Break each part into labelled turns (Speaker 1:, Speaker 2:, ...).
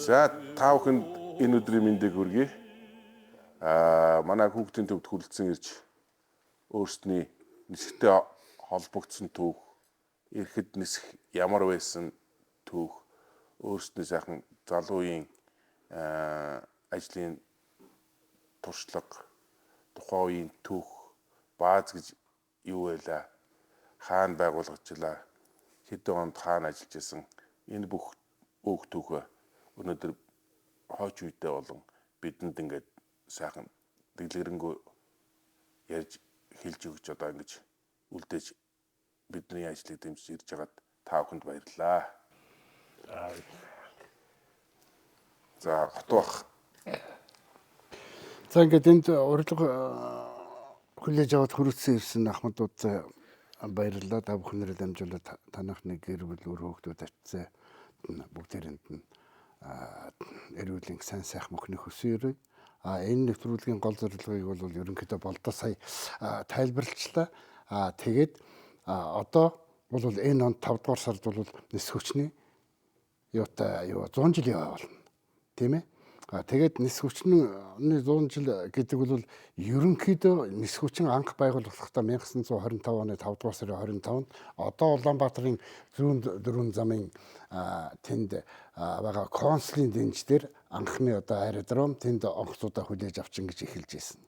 Speaker 1: За та бүхэнд энэ өдрийн мэндийг хүргэе. Манай хүүхдийн төвд хүрэлцэн ирж өөрсдний нисгтэй холбогдсон түүх, эрэхэд нисэх ямар байсан түүх, өөрсдний сайхан залуу үеийн ажлын туршлага, тухайн үеийн түүх, бааз гэж юу байлаа, хаана байгуулагдчихлаа, хэдэн онд хаана ажиллаж исэн, энэ бүх өөх түүхээ өнөөдөр хойч үедээ болон бидэнд ингээд сайхан дэглэрэнгөө ярьж хэлж өгч одоо ингэж үлдээж бидний ажлыг дэмжиж ирж байгаад та бүхэнд баярлалаа. За хотвох.
Speaker 2: За ингээд энд урилга хүлээж аваад хүрэлцэн ирсэн ахмадууд баярлалаа. Та бүхнэрээ дамжуулаад танахны гэр бүл өр хүүхдүүд авцсан бүгдээрэнд нь эрүүлийн сайн сайхан мөхний хөсөөрөй. Энэ нэвтрүүлгийн гол зорилгыг бол ерөнхийдөө болдоо сая тайлбарлалчлаа. Тэгээд одоо бол энэ онд 5 дугаар сард бол нис хүчний юутай 100 жилийн хой болно. Тийм ээ. Тэгээд нис хүчний 100 жил гэдэг бол ерөнхийдөө нис хүчин анх байгуулагдахтаа 1925 оны 5 дугаар сарын 25-нд одоо Улаанбаатарын зүүн дөрвөн замын тэнд байгаа консулын дэнждэр анхны одоо аэродром тэнд онцлуудаа хүлээж авчин гэж эхэлж ирсэн.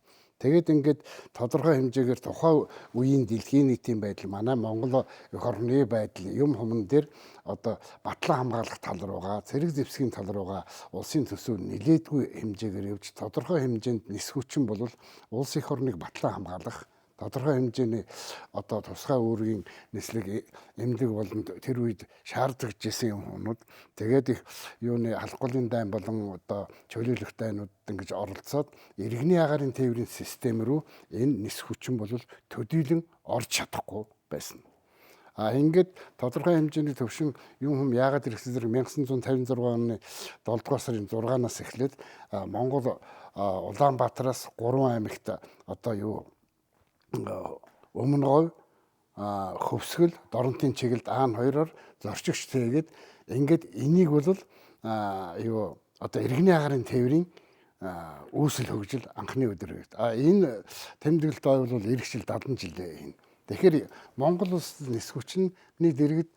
Speaker 2: Тэгээд ингээд тодорхой хэмжээгээр тухайн үеийн дэлхийн нийтийн байдал, манай Монгол эх орны байдал, юм хүмүүс дээр одоо батлан хамгаалах тал руугаа, цэрэг зэвсгийн тал руугаа улсын төсөв нэлээдгүй хэмжээгээр явж тодорхой хэмжээнд нис хүчин бол улс эх орныг батлан хамгаалах тодорхой хэмжээний одоо тусгай үүргийн нислэг эмнэлэг болон тэр үед шаардлагажсэн юмнууд тэгээд их юуны алхгуулын дайн болон одоо чөлөөлөх дайнууд ингэж оролцоод иргэний агаарын тээврийн систем рүү энэ нис хүчин бол төдийлөн орж чадахгүй байсан. Ингээд тодорхой хэмжээний төвшин юм хүм яагаад ирэхсээр 1956 оны 7 дугаар сарын 6-наас эхлээд Монгол Улаанбаатараас 3 аймагт одоо Өмнө говь, Хөвсгөл, Доронтын чиглэлд АН2-оор зорчигч тэгээд ингээд энийг бол одоо иргэний агаарын тээврийн үүсэл хөгжил анхны өдөр үед. Энэ тэмдэглэлт бол эх жил 70 жилээ. Тэгэхээр Монгол улс нис хүчний дэргэд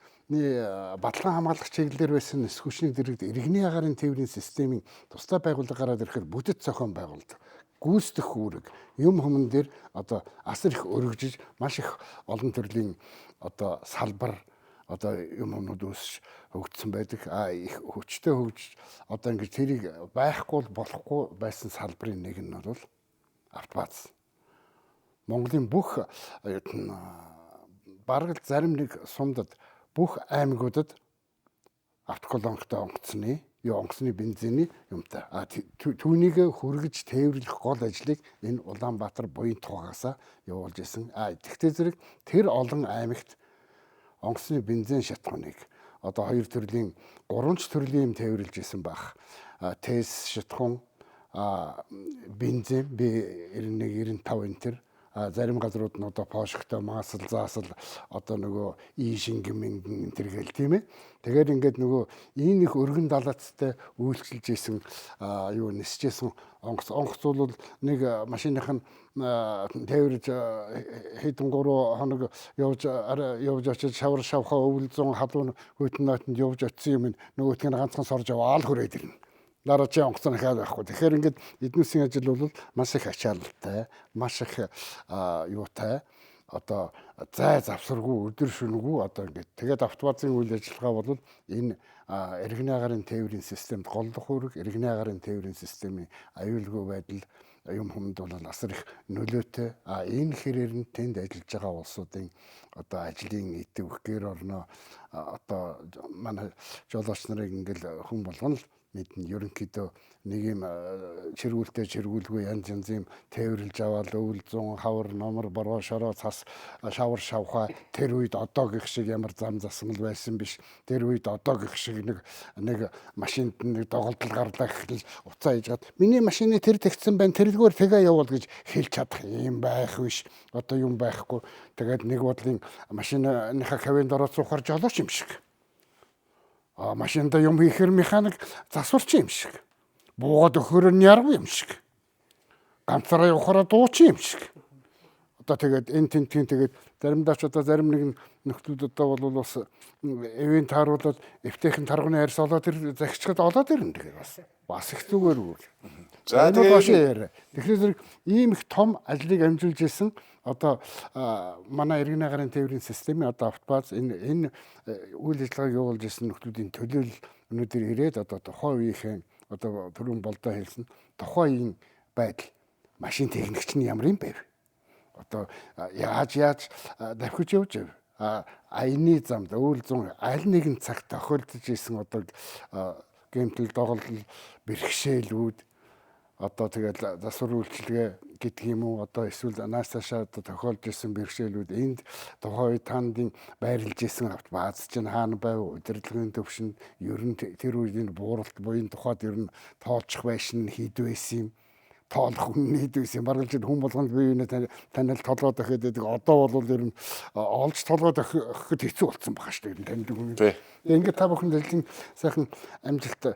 Speaker 2: батлан хамгаалах чиглэлээр байсан нис хүчний дэргэд иргэний агаарын тээврийн системийн тусдаа байгууллага гараад ирэхээр бүтэц зохион байгуулдаг. Гүйцэтгэх үүрэг юм хүмүүн дээр одоо асар их өргөжиж маш их олон төрлийн одоо салбар одоо юм хүмүүд үүсч хөгжсөн байдаг. Их хүчтэй хөгжиж одоо ингэж тэрийг байхгүй болохгүй байсан салбарын нэг нь бол автобааз. Монголын бүх бараг зарим нэг сумдад бүх аймагуудад автоколонктой онгоцны бензины юмтай. Түүнийг хүргэж тээвэрлэх гол ажлыг энэ Улаанбаатар буян тугаагаас явуулж исэн. Тэгтээ зэрэг тэр олон аймагт онгоцны бензин шатхууныг одоо 2 төрлийн 3 төрлийн тээвэрлж исэн баг. ТЭС шатхуун, бензин B91 95 энэ төр зарим газрууд нь одоо пошигтой маасл заасал одоо нөгөө ийшинг мингэн энэ гэл тийм ээ. Тэгээд ингээд нөгөө энэ их өргөн далайцтай үйлчилж исэн нисжсэн онгоц бол нэг машиных нь тээвэрж хэдэн 3 хоног явж очиж шавар шавхаа өвөл 100 халуун хөтөн нойтонд явж очисон юм нөгөөтг нь ганцхан сорж аваад хүрээд ирнэ. Дараа чи онгоцны хаад байхгүй. Тэгэхээр ингээд эдийн засгийн ажил бол маш их ачаалттай, маш их юутай одоо зай завсаргүй өдөр шөнөгүй одоо ингээд тэгээд автобаазын үйл ажиллагаа бол энэ иргэний агаарын тээврийн системд голлох үүрэг, иргэний агаарын тээврийн системийн аюулгүй байдал юм хүмүүд бол асар их нөлөөтэй. Энэ хэрээр нь тэнд ажиллаж байгаа улсуудын одоо ажлын идэвх гэр орноо одоо манай жолооч нарыг ингээл хүн болгоно л мэднэ. Ерөнхийдөө нэг юм чиргүүлгүй янз янзын тээвэрлж аваад өвөл 100 хавар номер бороо шороо цас шавар шавхаа тэр үед одоо гэх шиг ямар зам засмал байсан биш. Тэр үед одоо гэх шиг нэг машинд нэг доголдол гарлаа гэхэл уцаа хийжгаад миний машины тэр тэгсэн байна тэрэлгээр тэгээ явуул гэж хэлж чадах юм байх биш. Одоо юм байхгүй. Тэгээд нэг бодлын машиныхаа кабинд ороод суухаар жолооч юм шиг. машинда юм хийхэр механик засварч юм шиг. Буугаад өгөхөр нь яруу юм шиг. Ганцаараа явахаараа дуучин юм шиг. Одоо тэгээд энэ тентийн тэгээд заримдаа ч одоо зарим нэгэн нөхдүүд одоо бол бас эвент тааруулаад эвтэйхэн тарганы арьс олоод ир захичгад олоод ирнэ тэгээд бас их зүгээр үйл.
Speaker 1: За
Speaker 2: тэгээд тэгэхээр ийм их том ажлыг амжилж исэн одоо манай иргэн гарын тээврийн системийн одоо автбааз энэ үйл ажиллагааг явуулж исэн нөхдүүдийн төлөөлөл өнөөдөр ирээд одоо тухайн үеийнхэн одоо түрүүн болдоо хэлсэн тухайн байдал машин техникч нь ямар юм бэ? Одоо яаж давхиж явж байв. Аяны замд өөр зүүн аль нэгэн цагт тохиолдож исэн одоо гэмтэл доголдол бэрхшээлүүд одоо тэгэл засвар үйлчилгээ гэдэг юм уу одоо эсвэл наасаашаа одоо тохиолдож исэн бэрхшээлүүд энд тухайн үед тандын байрлаж исэн автбааз чинь хаана байв удирдлагын төвшөнд ер нь тэр үеийн бууралт буян тухайд ер нь тоолчих байшин хэд байсан юм тоолох хүн нийтээс баргалж хүн болгонд бие биенээ танил толгой дахиад байдаг. Одоо бол ер нь олж толгой дахиад хэцүү болсон байгаа шүү дээ. Танил хүн. Ингээд та бүхэн дэлхийн сайхан амжилттай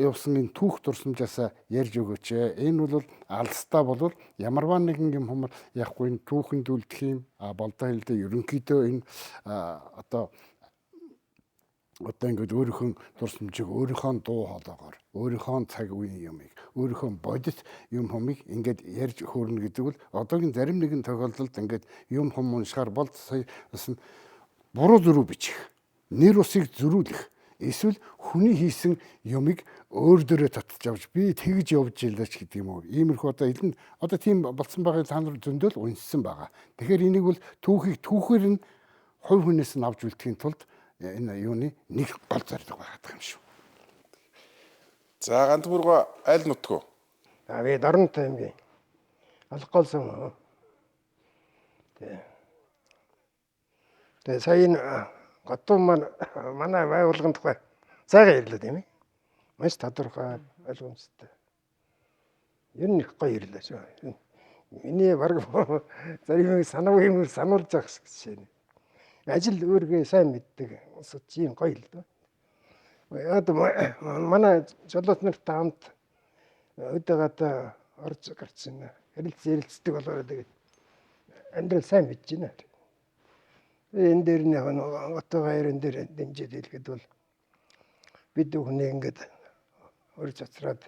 Speaker 2: явсан энэ түүх дурсамжаасаа ярьж өгөөч. Энэ бол алстаа бол ямарваа нэгэн юм хүмүүс яахгүй энэ түүхэнд үлдэх юм. Болдоо хэлдэ ерөнхийдөө энэ одоо ингээд өөрийнхөө дурсамжийг өөрийнхөө дуу хоолойгоор өөрийнхөө цаг үеийн юмыг өөрийнхөө бодит юм хумыг ингээд ярьж хөөрнө гэдэг бол одоогийн зарим нэгэн тохиолдолд ингээд юм хум уншихаар бол сая бас буруу зөрүү бичих нэр усыг зөрүүлэх эсвэл хүний хийсэн юмыг өөр дөрөө татж авч би тэгж явж ялаач гэдэг юм уу иймэрхүү одоо элэнд одоо тийм болсон байгаа та нар зөндөл унссан байгаа тэгэхээр энийг бол түүхийг түүхээр нь хувь хүнээс нь авч үлдэхийн тулд энэ юуны нэг гол зорилго байгаа юм шүү.
Speaker 1: За Гандмөргөө аль нутгөө?
Speaker 3: Би Доронтой юм би. Алгаолсон. Тэгээ сая готов манай байгууллагын тухай цаагаа ярьлаа тийм ээ. Маш тодорхой ойлгомжтой. Ер нь их гоё ярьлаа шүү. Миний баг зарим санаагүй сануулж байгаа шиг шээ. Ажил өөргөө сайн мэддэг тийм гоё л доо. Одоо манай жолооч нартай хамт өдөөгээд орж гарсан ярилцдаг болоо тэгээд амьдрал сайн мэдж байна. Энэ дээр нэг отоо гайрын дээр дэмжиж хэлэхэд бол бид бүхний ингээд урьж цацраад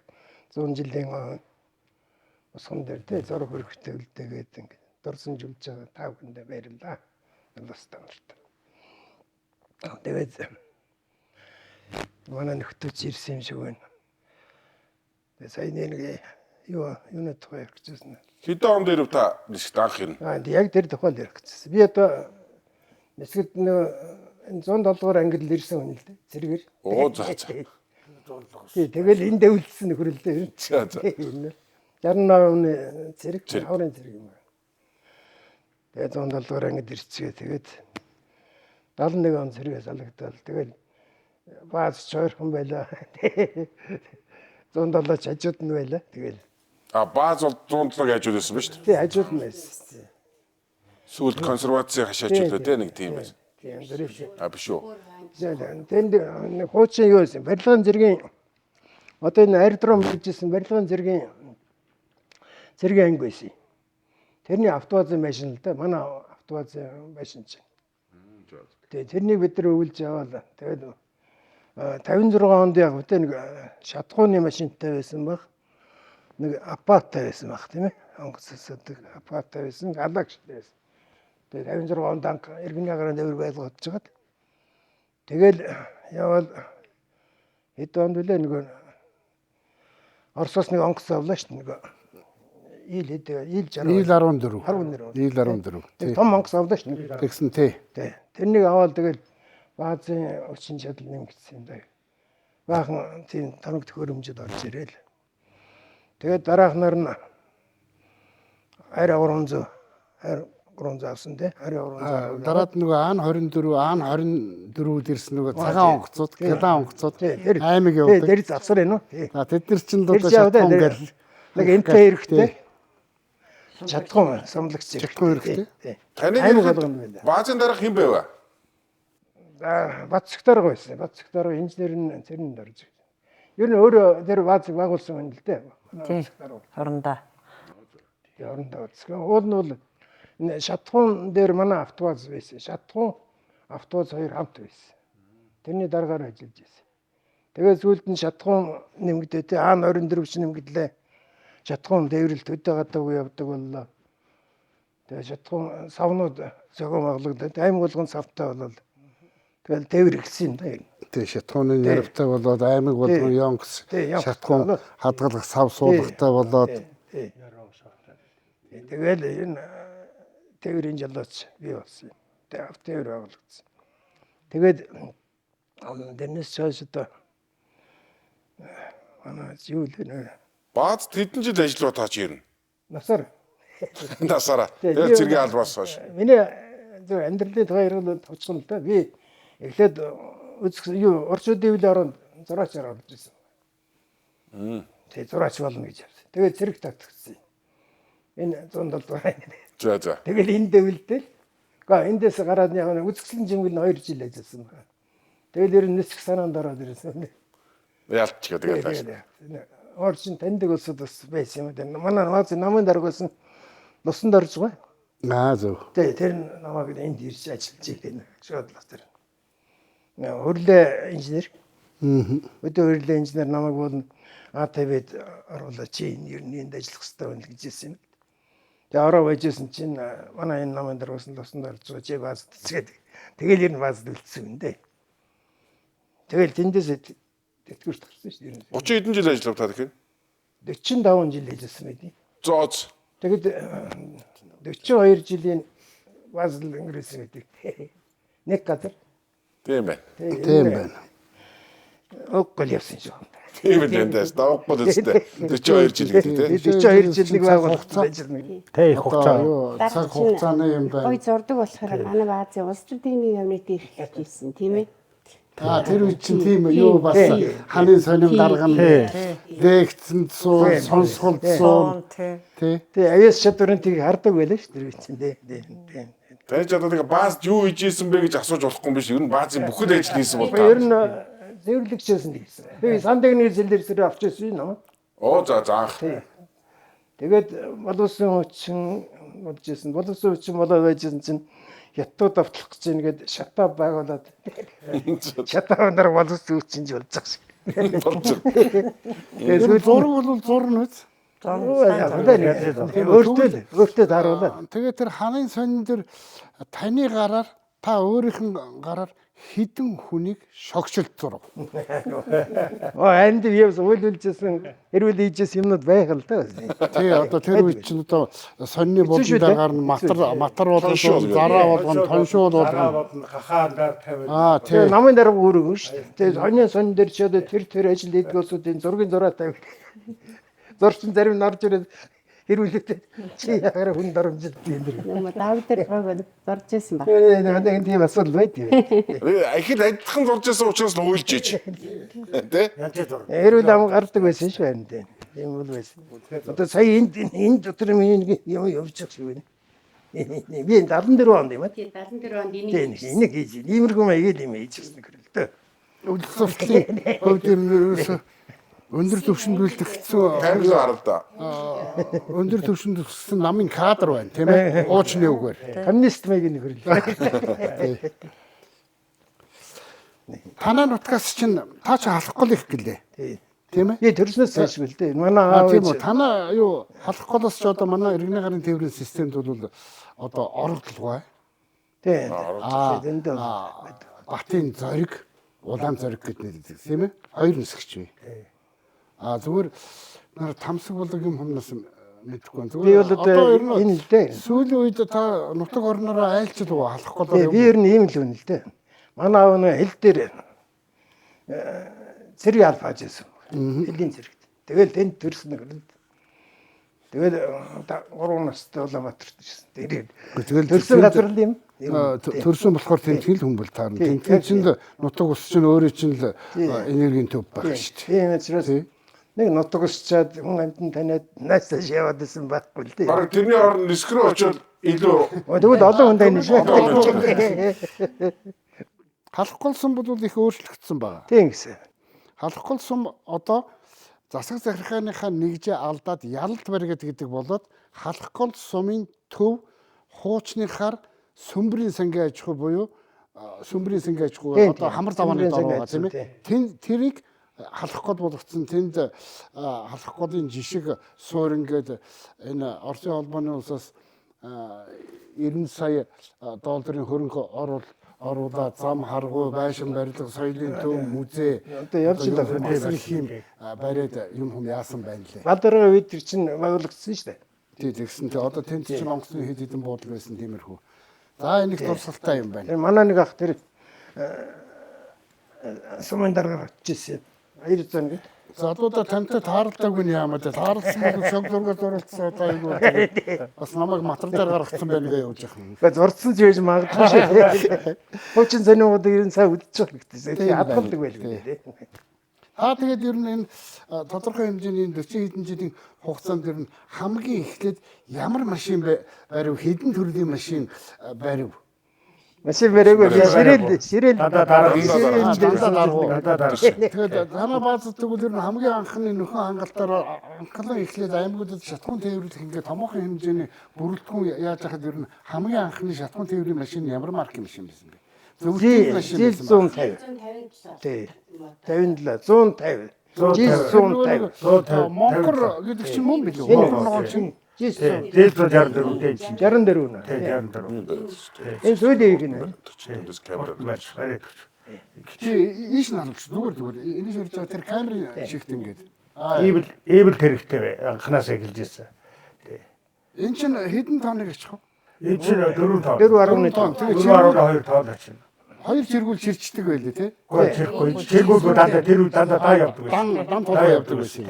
Speaker 3: 100 жилийн усан дээр тэ зураг хөргөтэй үлдээгээд ингээд дурсан жулж байгаа та бүхэндээ баярлалаа. Настамарт. Тэгээд манай нөхдөж ирсэн юм шиг байна. Тэгээд сая нэг юунад тухай ярьчихсан.
Speaker 1: Хэдэн он дээр та нисгт анх ирнэ?
Speaker 3: Яг тэр тухай ярьчихсан. Би одоо нисгэд энэ 107 дугаар ангид л ирсэн хүн л дээ. Зэрэгээр.
Speaker 1: Оо за.
Speaker 3: Тэгэл энд дэвлсэн нөхрөлдөө.
Speaker 1: За.
Speaker 3: 68-ны зэрэг, хаврын зэрэг юм. Тэгээд 107 дугаар ангид ирчихээ. Тэгээд 71 он зэрэгээс алагдаад тэгээд бааз чойрхон байлаа. 107 хажууд нь байлаа. Тэгээд
Speaker 1: бааз бол 107-г хажууд байсан ба шүү дээ.
Speaker 3: Тий, хажууд нь байсан.
Speaker 1: Сүүлд консервацийн хашаачулаа те нэг тийм байсан.
Speaker 3: Тийм дөрөв.
Speaker 1: Биш үү?
Speaker 3: Тэнд хуучин юу байсан? Барилгын зэргийн одоо энэ аэродром bijсэн барилгын зэргийн анги байсан. Тэрний автовазын машин л да. Манай автовазын машин чинь. Тэгээ тэрнийг бид нар өвлж аваад тэгээд 56 онд яг үгүй нэг шатгууны машинтай байсан баг. Нэг апаттай байсан баг тийм ээ. Онгоцсодог апаттай байсан, галагштай байсан. Тэгээд 56 онд иргэний гарын дэвэр байлгаж жагаад тэгэл явал хэд онд үлээ нэг Оросоос нэг онгоц авлаа шүү дээ. Ил 60.
Speaker 2: Ил 14.
Speaker 3: 14.
Speaker 2: Ил 14.
Speaker 3: Том онгоц авлаа шүү дээ.
Speaker 2: Тэгсэн тий.
Speaker 3: Тэрнийг аваад тэгэл баазын өчин чадал нэмэгдсэн юм даа. Баахан тийм тоног төхөөрөмжөд орж ирээл. Тэгээд дараахнаар нь арай 300 авсан тий. Арай 300.
Speaker 2: Дараад нөгөө ан 24 24-д ирсэн нөгөө цагаан онгоцууд, гялан онгоцууд аймаг явдаг.
Speaker 3: Тэр завсар ээ нөө.
Speaker 2: За тэд нар чинь л одоо шатгуун гэл
Speaker 3: нэг энтэй эрэхтэй. Шатгуун сомлогч
Speaker 2: шатгуун эрэхтэй.
Speaker 1: Таны баазын дараах хэн байв?
Speaker 3: Бацагтарга байсан. Бацагтарга инженер нь цэрэн дорж. Ер нь өөрөө тэр баазыг байгуулсан юм л дээ.
Speaker 4: Тийм. Орондоо.
Speaker 3: Орондоо үзсэн. Уул нь бол энэ Шатхуун дээр манай автобус байсан. Шатхуун автобус хоёр хамт байсан. Тэрний дараагаар ажиллаж байсан. Тэгээд сүүлд нь Шатхуун нэмэгдээ тэ А24 нэмэгдлээ. Шатхуун дээврэлт өдөө гадаагүй явдаг боллоо. Тэгээд Шатхуун савнууд зохион байгуулагдаад аймаг болгон савтай болол. Тэгэл дээвэр гисэн да юм.
Speaker 2: Тэг Шатхууны нэрвтэй болоод аймаг болгон Ёнкс Шатхуун хадгалах сав суулгатай болоод
Speaker 3: тэгэл энэ дээврийн жолооч бий болсон юм. Тэг автодээвэр байгуулагдсан. Тэгээд дэнэс чойс одоо манай юу л нэ
Speaker 1: Бааз хэдэн жил ажиллаа таач ирнэ.
Speaker 3: насаар
Speaker 1: Насаараа. Тэгээд зэргийн албаас хойш.
Speaker 3: миний зөв амьдралын тухай тоцсон л да. Би эхлээд юу орчууд дэвлээ оронд зураачаар орж ирсэн. Тэгээ зураач болно гэж явсан. Тэгээд зэрэг татгдсан. Энэ 107
Speaker 1: За за.
Speaker 3: тэгэл энэ дэвлэлтэй. Га эндээс гараад яг үзэсгэлэн жимгэл нь 2 жил ажилласан байна. Тэгэл ер нь нисэх санаанд ороод ирсэн.
Speaker 1: Яалтч гэдэг тааш.
Speaker 3: Орчин таньдаг улсууд бас байсан юм дээ. Манай намын даргаас нь нусанд орж байгаа.
Speaker 2: зөв.
Speaker 3: Тэгээ тэр намайг энд ирж ажиллаж байгаа шодлоо тэр. Хөрлөө инженер. Өдөө хөрлөө инженер намайг бол АТВ-д оруулаад чи ер нь энд ажиллах хэрэгтэй байна гэж хэлсэн юм. Тэгээ ороо байжсэн чинь манай энэ намын даргаас нь нусанд орж байгаа чи бааз тэцгээд. Тэгэл ер нь бааз үлдсэн юм дээ. Тэгэл тэндээс тэтгэврт гарсан шүү дээ.
Speaker 1: 30 хэдэн жил ажиллав та тэгэхээр?
Speaker 3: 45 жил ажилласан байдیں۔
Speaker 1: Зооц.
Speaker 3: Тэгэд 42 жилийн базл ингэсэн гэдэг. Нэг газар.
Speaker 1: Тийм байна.
Speaker 2: Тийм байна.
Speaker 3: Оггол явсан шүү.
Speaker 1: Тийм эндээс давахгүй үстэй. 42 жил гэдэг тийм.
Speaker 3: 42 жил нэг байгууллагад ажиллана.
Speaker 2: Тэ их хугацаа юу цаг хугацааны юм байна.
Speaker 5: Ой зурдаг болохоор манай баазын улс төр техникийн явныг дээрх хийсэн тийм ээ.
Speaker 2: Тэр үе чинь тийм юу бас ханын сонин даргана. Лекцэнд суул, сонсголд суул. Тий.
Speaker 3: Тэгээ аяас чадварын тийг хардаг байлаа шүү дээ чинь тий.
Speaker 1: Тэгэж одоо нэг бааз юу хийжсэн бэ гэж асууж болохгүй юм биш. Ер нь баазын бүхэл ажил хийсэн бол
Speaker 3: Ер нь зөвлөгчөөсөн гэсэн. Тэгээ сандагны зэлдэр сэр авч ирсэн юм.
Speaker 1: Оо за заах.
Speaker 3: Тэгээд боловсон хүчин болж ирсэн. Боловсон хүчин болоод байжсэн чинь хятад автлах гэж ингээд шатаа байгуулад шатаа нар боловсон хүчин болж байгаа шиг.
Speaker 2: Тэр зураг бол зурна үз.
Speaker 3: Өөртөө даруулаад.
Speaker 2: Тэгээд тэр ханын сонин дээр таны гараар та өөрийнх нь гараар хідэн хүнийг шогшилт зурав.
Speaker 3: Энд явс үйлүүлжсэн хэрүүл хийжсэн юмнууд байх л да.
Speaker 2: Тий одоо тэр үед чинь одоо сонины болон дараагаар нь матар болгон зараа болгон тоншуул болгон
Speaker 3: Хахаандаар тавиад.
Speaker 2: тий
Speaker 3: Намын дараа өөрөг шүү дээ. Тэгээд хоньны сонин дээр ч одоо тэр ажил хийдэг улсуудын зургийн зураа тавих. Зурчин зарим нь орж ирээд хэрүүлээд чи ягараа хүн дарамжид юм дэр.
Speaker 5: Юм давд дээр гойгод зорж исэн баг.
Speaker 3: Тэгээд тийм асуудал байд юм.
Speaker 1: Их л адилхан зурж байсан учраас л уйлж иж. Тэ?
Speaker 3: Хэрүүл ам гардаг байсан шүү байна дээ. Тийм бол байсан. Одоо сая энэ дотор миний юм явж байгаа шүү байна. Би 74 онд юм аа.
Speaker 5: Тийм 74 онд энийг
Speaker 3: Энийг хийж иймэрхүү маяг юм хийж гисэн гэрэл дээ.
Speaker 2: үлдсэлтийн хувьд өндөр түвшинд бэлтгэгдсэн
Speaker 1: Камил харалда.
Speaker 2: өндөр түвшинд төссөн намын кадр байна тийм ээ уучны үгээр.
Speaker 3: Коммунист маягийн гэрэл.
Speaker 2: Танаа нутгаас чинь та ч халахгүй их гэлээ. Тийм ээ.
Speaker 3: Би төрснөөс цааш бил дээ. Манай аав
Speaker 2: Тийм үү. Танаа юу халахгүйс ч одоо манай иргэний гарын тээврийн системд бол одоо орогдлого бай.
Speaker 3: тийм.
Speaker 2: Энд Батын зориг, улаан зориг гэдэг нэр тийм ээ. Хоёр нисгч бай. Зүгээр нар тамсаг болог юм хүмүүс мэдхгүй.
Speaker 3: Би бол одоо энэ л дээ.
Speaker 2: Сүүлийн үед та нутаг орнороо айлчил уу халахгүй
Speaker 3: Би ер нь ийм л үнэ л дээ. Манай аав нэг хэл дээр зэрэг алфаж байсан. Хэлийн зэрэгт. Тэгэл тэнд төрсөн гэрэл. Тэгэл 3 настай Улаанбаатарт ирсэн. Тэгэл төрсөн газар л юм.
Speaker 2: төрсөн болохоор тэнцгэл хүн бол таарна. Тэнцгэл чинь нутаг ус чинь өөрөө чинь л энергийн төв байх шүү дээ.
Speaker 3: Тийм учраас нэг нутаг усчаад хүн амтан таниад наасаа яваад исэн байхгүй л дээ.
Speaker 1: Бараг тэрний орон нисгрөө очоод илүү
Speaker 3: Тэгвэл олон хүн тань шүү.
Speaker 2: Халахгүй сум бол их өөрчлөгдсөн байна.
Speaker 3: Тийм гэсэн.
Speaker 2: Халахгүй сум одоо засаг захиргааныхаа нэгжээ алдаад ялалт баригад гэдэг болоод халахгүй сумын төв хуучныхаар сүмбрийн сангийн аж ахуй буюу сүмбрийн сангийн аж ахуй одоо хамар давааны дор байгаа тийм ээ. Тэрийг халах гол болгоцсон тэнд халах голын жишг суурин гээд энэ Оросын холбооны улсаас 90 сая долларын хөрөнгө оруулаад зам харгуй байшин барилга соёлын төв музей
Speaker 3: Одоо явж л байгаа
Speaker 2: юм бариад юм яасан байна лээ.
Speaker 3: Балдарга үед тэр чинь байгуулагдсан шүү дээ.
Speaker 2: Тэгсэн чи одоо тэнд чинь онгоцны хэд хэдэн буудлага байсан тиймэрхүү. За энэ их дурсгалтай юм байна.
Speaker 3: Тэр манай нэг ах тэр сумын дараагаар очижсэн. 200 гээд.
Speaker 2: Залуудаа тантай тааралтаагүй нь яамаа те таарлсан бол шогдургад оролцсон одоо айгүй бас намайг матар дээр гаргацсан байна гэж явж байгаа.
Speaker 3: Гэхдээ зурцсан ч байж магадгүй шүү. Хуучин сониуд 90 сая үдчих гэхдээ тийм хадгалдаг байлгүй тийм.
Speaker 2: Тэгээд ер нь энэ тодорхой хэмжээний 40 хэдэн жилийн хугацаанд ер нь хамгийн эхлээд ямар машин барив, хэдэн төрлийн машин барив.
Speaker 3: Машин бариагүй ширээл
Speaker 2: Тэгээд танаа баазд тэгвэл ер нь хамгийн анхны нөхөн хангалтаараа анхлан эхлээд аймагуудад шатхуун тээвэрлэх ингээд томоохон хэмжээний бүрэлдэхүүн яаж яхад ер нь хамгийн анхны шатхуун тээврийн машин ямар маркийн машин байсан бэ? Зөвхөн машин байсан.
Speaker 3: 150. Тий. 57 150.
Speaker 2: Монгол гэдэг чинь мөн билүү? Монгол ногоон чинь
Speaker 3: Дээд 64 дээ чинь. 64 нэ. Тий 64. Энэ сүүлийн их нэ.
Speaker 2: Ийш наалч зүгээр энэ ширж байгаа тэр камерын шигт ингээд.
Speaker 6: Эвэл хэрэгтэй анханасаа эхэлж ирсэн.
Speaker 2: Энэ чинь хэдэн тоног ачих вэ?
Speaker 6: Энэ чинь 4 тонн.
Speaker 3: 4.1 тонн.
Speaker 6: 4.2 тонн чинь.
Speaker 2: Хоёр чиргүүл чирчдэг байлээ тий.
Speaker 6: Үгүй чиргүүл дандаа тэр үед дандаа та явдаг байсан.
Speaker 2: Дан толгой явдаг байсан.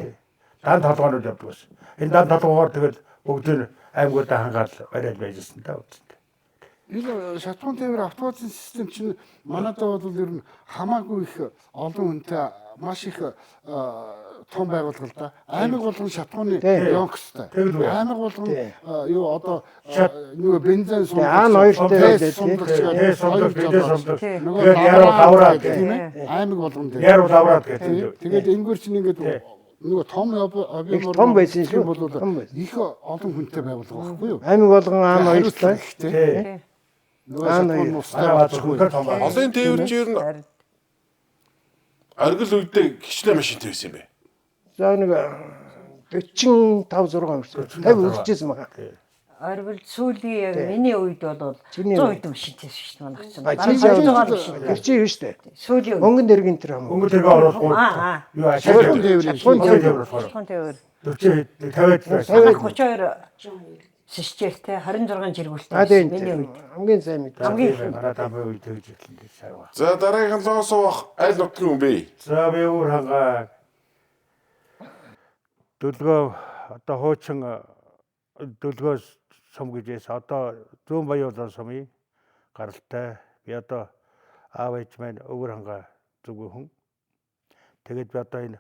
Speaker 6: Дан толгойнууд явдаг байсан. Энэ дан толгойгоор тэгэл бүгд аймагуудаа хангаал бариад байжсэн та үстэй.
Speaker 2: Энэ шатхуун тээвэр автоматжин систем чинь манайдаа бол ер нь хамаагүй их олон хүнтэй маш их том байгууллага л да. Аймаг болгон шатхууны ёнкстай. Аймаг болгон юу одоо нөгөө бензин сум
Speaker 3: Аан хоёртой
Speaker 2: нөгөө яруу авраад тийм ээ. Аймаг болгон дээр.
Speaker 6: Яруу авраад гэдэг.
Speaker 2: Тэгээд энгүүр чинь ингээд нөгөө том объемор
Speaker 3: том байсан шүү.
Speaker 2: бол их олон хүнтэй байгууллага байхгүй юу?
Speaker 3: Аймаг болгон аан хоёртой.
Speaker 2: Тий. Нөгөө шатхуун
Speaker 1: Олон тээвэр чи ер нь аргил үедээ хичнээн машинтай байсан юм бэ?
Speaker 3: За нэг 45 6 50 үлдчихсэн байгаа.
Speaker 4: Орвол сүүлийн яг миний үед бол 100 хэдэн машинтай шүү дээ манайх чинь.
Speaker 3: Тэр чинь юу штэ.
Speaker 4: Сүүлийн үед.
Speaker 3: Өнгөн дэргийн тэр хам.
Speaker 6: Өнгө тэргээ оруулахгүй. Юу
Speaker 2: шатхуун тээвэр.
Speaker 4: Шатхуун тээвэр.
Speaker 6: 40 50
Speaker 4: Манайх 32 сэрчээртэй 26 жиргүүлтэй миний үед.
Speaker 3: Хамгийн сайн мэд.
Speaker 4: Хамгийн
Speaker 6: манай тамбай үед тэгж хэлсэн сайн ба.
Speaker 1: За дараагийн лоосоо аль нутгийн хүн бэ?
Speaker 6: За би өөр хангаа дөлгөө одоо хуучин дөлгөө сум гэжээс одоо зүүн баяуулан сумын гаралтай би одоо аав ээж маань өвөр хангаа зүгөө хүн. Тэгээд би одоо энэ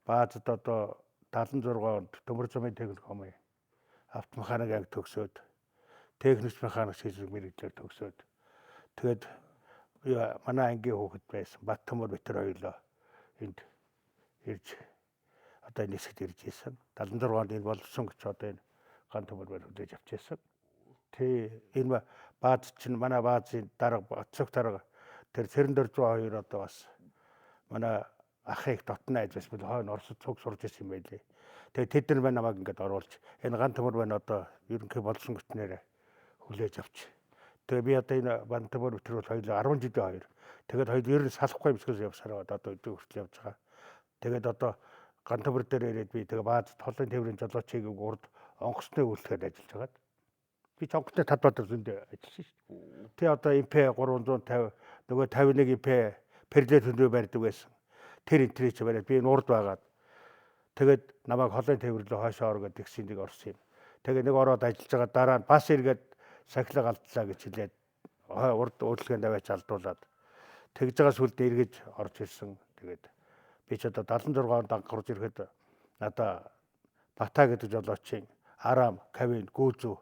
Speaker 6: баазад одоо 76 онд төмөр замын техникум автомеханик анги төгсөөд техник механик шийдвэр мэргэжлэр төгсөөд тэгээд манай ангийн хүүхэд байсан Баттөмөр Битэр хоёулаа энд ирж одоо нисэд ирж ийсэн 76 онд энэ болсон гэж одоо энэ ган төмөр барь хүлээж авчихсан. Энэ бааз чинь манай баазын дарга цог дарга тэр Цэрэн-Доржоо 2 одоо бас манай ахыг дотны айж бас бил хойно Оросд цуг сурж ирсэн юм байлээ. Тэгээд тэд нар байна намайг ингээд оруулж энэ ган төмөр байна одоо ерөнхий болсон гүтнээр хүлээж авч. Тэгээ би одоо энэ ган төмөр өтөр бол хоёул 10 жилийн хоёр. Тэгээд хоёул ер нь салахгүй бисгээс явсараад одоо өдөө хүртэл явж байгаа. Тэгээд одоо ган төмөр дээр ирээд би тэгээ бааз толын тээврийн жолоочийг урд онгоцны үйлчлэгээр ажиллаж байгаад би ч онгоцны талбайд зөндөө ажилласан шүү дээ. Тэгээ одоо МП 350 нөгөө 51 МП перлет хөндөө барьдаг байсан. Тэр энтрич бариад би энэ урд байгаад тэгээд намайг холын тээвэрлээ хойшоо ороод тэгсийг орсон юм. Тэгээ нэг ороод ажиллаж байгаа дараа нь бас эргээд сахилга алдлаа гэж хэлээд урд үйлчлэгэнд аваач алдуулаад тэгж байгаа сүлд эргэж орж ирсэн. Тэгээд би ч одоо 76 онд анхаарч ирэхэд надаа Бата гэдэг жолоочийн Арам, Кавин, Гүүзүү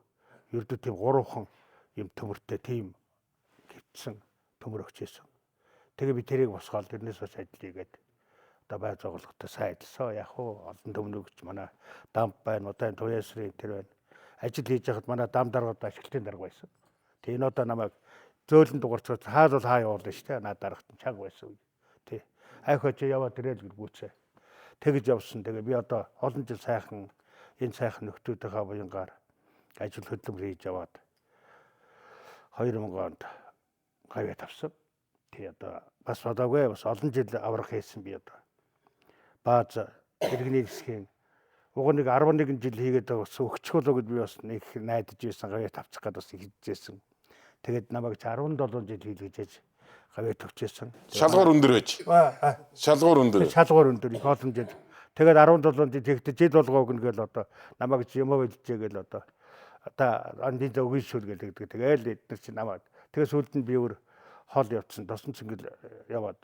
Speaker 6: ердөө тийм 3хан юм төмөртэй тийм гівцсэн төмөр өгч ийсэн. Тэгээ би тэрийг босгоод тэрнээс хойш ажил хийгээд одоо бай байгууллагатай сайн ажилласан. Яг уу олон төмнөгч манай дамп байна, удаан туяасрын тэр байна. Ажил хийж байхад манай дам даргад ашиглалтын дарга байсан. Тэгээ энэ одоо намайг зөөлөн дугарцгаад хаал бол хаа явуулна шүү дээ. Наад дарагт чанга байсан. Тий. Айхоо чи яваад ирэл гүцээ. Тэгж явсан. Тэгээ би одоо олон жил сайхан энэ сайхан нөхдүүдийнхээ буянгаар ажил хөдөлмөр хийж яваад 2000 онд гавьяа тавсан. Тий одоо бас одоогүй бас олон жил аврах хийсэн би одоо. Бааз иргэний хэсгийн уг нэг 11 жил хийгээд бас өгчхөлөө гэж би бас нэг найдаж байсан гавьяа тавчих гээд бас хийжсэн. Тэгээд намайг 17 жил хийлгэж гавьяа төгчээсэн.
Speaker 1: Шалгуур өндөр байж. Шалгуур өндөр.
Speaker 6: Шалгуур өндөр их олон жил. Тэгээд 17 жил хийхдээ жил болгоог нэгэл одоо намайг юм байлжээ гэл одоо андын өгөн шүл гэдэг. Тэгээл эдгээр чинь намайг. Тэгээд сүүлд нь би өөр хол явцсан. Досон цэнгэл яваад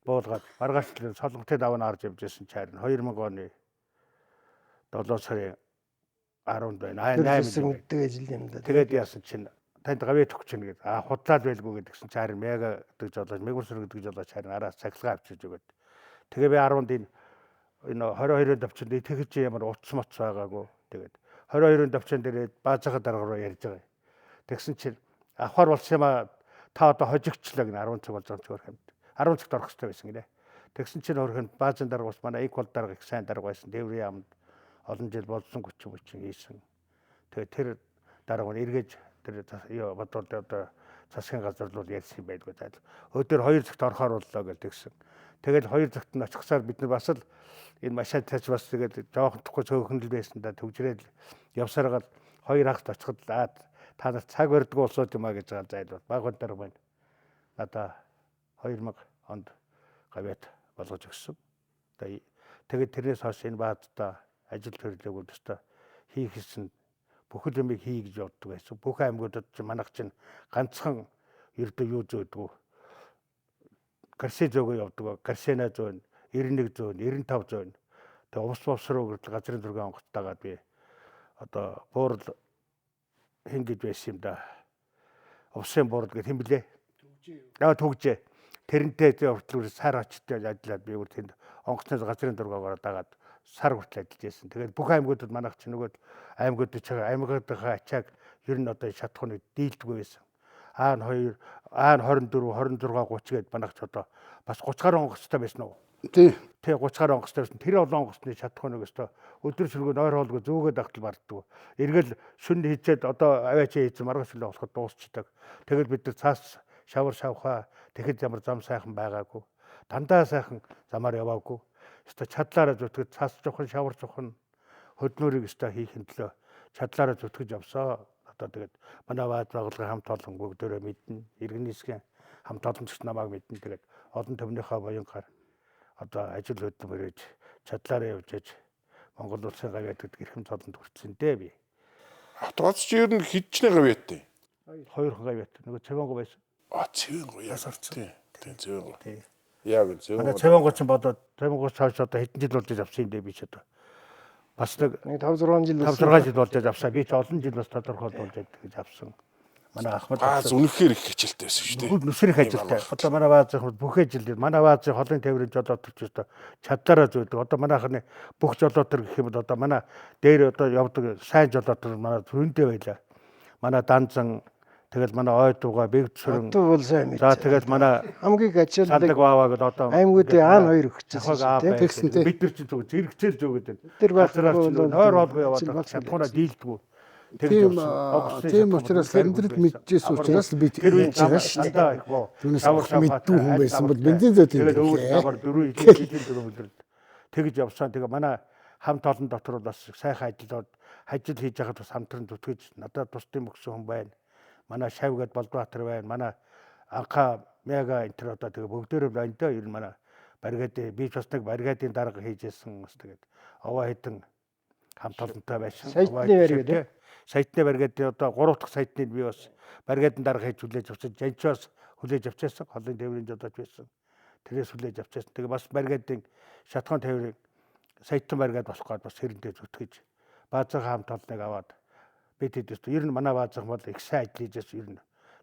Speaker 6: буулгаад маргааш солонготой даваа харж явж байсан чаар 2000 оны 7 сарын 10-нд байна. 8
Speaker 3: мэддэг ажил юм да.
Speaker 6: Тэгээд яасан чинь танд гавьяа төгч чинь гэдэг. Худлаад байлгүй гэдгсэн чаар мяга гэдэг жолооч, мэгүрсэр гэдэг жолооч чаар араас цахилгаан авчиж өгöd. Тэгээ би 10-нд энэ 22-ын давчинд тэгэж ямар утас моц байгаагүй. Тэгээд 22-ын давчин дээр баазахад дарга руу ярьж байгаа. Тэгсэн чинь авахар болсон юм а та одоо хожигчлаа гэнэ 10 цаг болж байгаа ч хөрх юм. 10 цагт орох хэрэгтэй байсан гинэ. Тэгсэн чинь хөрх баазын дарга бас манай эквал дарга их сайн дарга байсан. Дээврийн яамд олон жил болсон хүчин хийсэн. Тэгээд тэр дарга нь эргэж тэр бодвол одоо засгийн газар руу ярьсан байдгүй таа. Өдөр 2 цагт орохоор боллоо гэж тэгсэн. Тэгээд 2 цагт нь очихсаар бид нар бас л энэ машин тач бас тэгээд жоохон тухгүй цөөхөн л байсан да төгжрээд явсараад 2 хагт очиход та нар цаг барьдгүй болсоо юм а гэж байгаа зайлбар. Баг дарга байна. Надаа 2000 онд гавьяат болгож өгсөн. Тэгээд тэрнээс хойш энэ баадтай ажил төрлөг өдөртөө хийх гэсэн бүхэл юмыг хий гэж явдаг байсан. Бүх аймагуудад ч манайх чинь ганцхан ердөө юу зөөдгөө Гарси зөөгөө явдаг. Гарсена зөөн 91 зөөн 95 зөөн. Тэгээ увс бовсроо гэрэл газрын зургийн онгоцтойгаад би одоо буурал хин гэж байсан юм да. Увсын буурал гэх хэм блэ? Төгжээ. Тэрнтэй хүртэл сар очтой ажиллаад би өөр тэнд онгоцны газрын зургаагаар дагаад сар хүртэл ажиллаж байсан. Тэгээд бүх аймагуудад манайх ч нөгөө аймагуудад аймагуудынхаа ачааг ер нь одоо шатхууныг дийлдэггүй байсан. Аан 2, аан 24, 26, 30 гээд манайх ч одоо бас 30 гаруй онгоцтой байсан уу?
Speaker 2: Тий.
Speaker 6: Тэг 30 гаруй онгоцтой байсан. Тэр олон онгоцны шатхууныг өстой өдөр шүлгөө нойр хоолгүй зөөгөөд ахтал барддаг. Эргэл шүн хийчээд одоо аваач хийсэн маргааш шүлээ болоход дуусчдаг. Тэгэл бид нар цаас шавар шавхаа тэгэхэд ямар зам сайхан байгаагүй. Дандаа сайхан замаар яваагүй. Өстой чадлаараа зүтгэж цаас жохон шавар жохон хөднөрийг өстой хийхин төлөө чадлаараа зүтгэж явсаа. Одоо тэгээд манай бааз байгууллагын хамт олон бүгдөө мэднэ. Иргэний хэсгийн хамт олонч намайг мэднэ. Тэгээд олон төмнийхөө буянгаар одоо ажил хөдөлмөр хийж чадлаараа явж Монгол улсын гавьяат гэдэг эрхэм цолонд хүрсэн дээ би.
Speaker 1: Автогоц чи ер нь хидчний гавьяаттай.
Speaker 6: 2 гавьяат нөгөө цэвэнгу байсан.
Speaker 1: Цэвэнгу ясарцсан. Тийм цэвэнгу. Яг цэвэнгу.
Speaker 6: Манай цэвэнгу ч бодоод цэвэнгу цааш одоо хэдэн жил болж авсан юм дээ би ч одоо. Бас нэг
Speaker 3: 5-6 жил
Speaker 6: 5-6 жил болж авсан. Би ч олон жил бас тодорхойлуулж гэж авсан. Манай Ахмад
Speaker 1: бааз үнэхээр их ажилтай байсан шүү дээ.
Speaker 6: Нүсэр их ажилтай. Одоо манай баазын бүх ажил манай баазын холын тээврийн жолоотор ч өстой чадлаараа зөөдөг. Одоо манайхны бүх жолоотор гэх юм бол одоо манай дээр одоо явдаг сайн жолоотор манай түрүүндээ байлаа. Манай данзан тэгэл манай ойдууга бэгдсүрэн
Speaker 3: бол сайн мэд.
Speaker 6: За тэгэл манай
Speaker 3: хамгийн ачаалдаг
Speaker 6: бааваа гэдэг одоо
Speaker 3: аймагуудын аан 2 өгчихсэн
Speaker 2: тэгсэн тий.
Speaker 6: бид нар ч зүг зэрэгцэл зүгээд байна.
Speaker 3: Тэр
Speaker 6: газраас нойр хоолгүй яваад чадхуунаа дийлдэггүй.
Speaker 2: Тийм учраас амьдрал мэдчихсэн учраас би
Speaker 6: тэр үеийн
Speaker 2: байгаа шүү дээ.
Speaker 6: Түүнээс
Speaker 2: мэддүү хүн байсан бол бензин зөөд юм.
Speaker 6: Тэгээд өөр давар 4 жилийн тэгж явсан. Тэгээ манай хамт олон дотор бас сайхан ажил хийж байхад бас хамтран зүтгэж надад тусдын мөксөн хүн байна. Манай Шавгад Болдбаатар байна. Манай Анха Мяга энэ төр одоо тэгээ бүгдээрээ байна даа. Ер нь манай баригад би бас нэг баригадын дарга хийжсэн бас тэгээд овоо хэдэн хамт олонтой байсан. Сайтны баригад одоо 3 дахь сайтны би бас баригадын дарга хийж хүлээж авсан. Жанчоос хүлээж авчихсан. Холын тээврийн жолооч байсан. Тэрээс хүлээж авчихсан. Тэгээ бас баригадын шатхуун тээврийн сайтан баригад болох гээд бас хэрэндээ зүтгэж баазын хамт олныг аваад бид хэд ер нь манай баазын бол их сайн ажиллаж байсан. Ер нь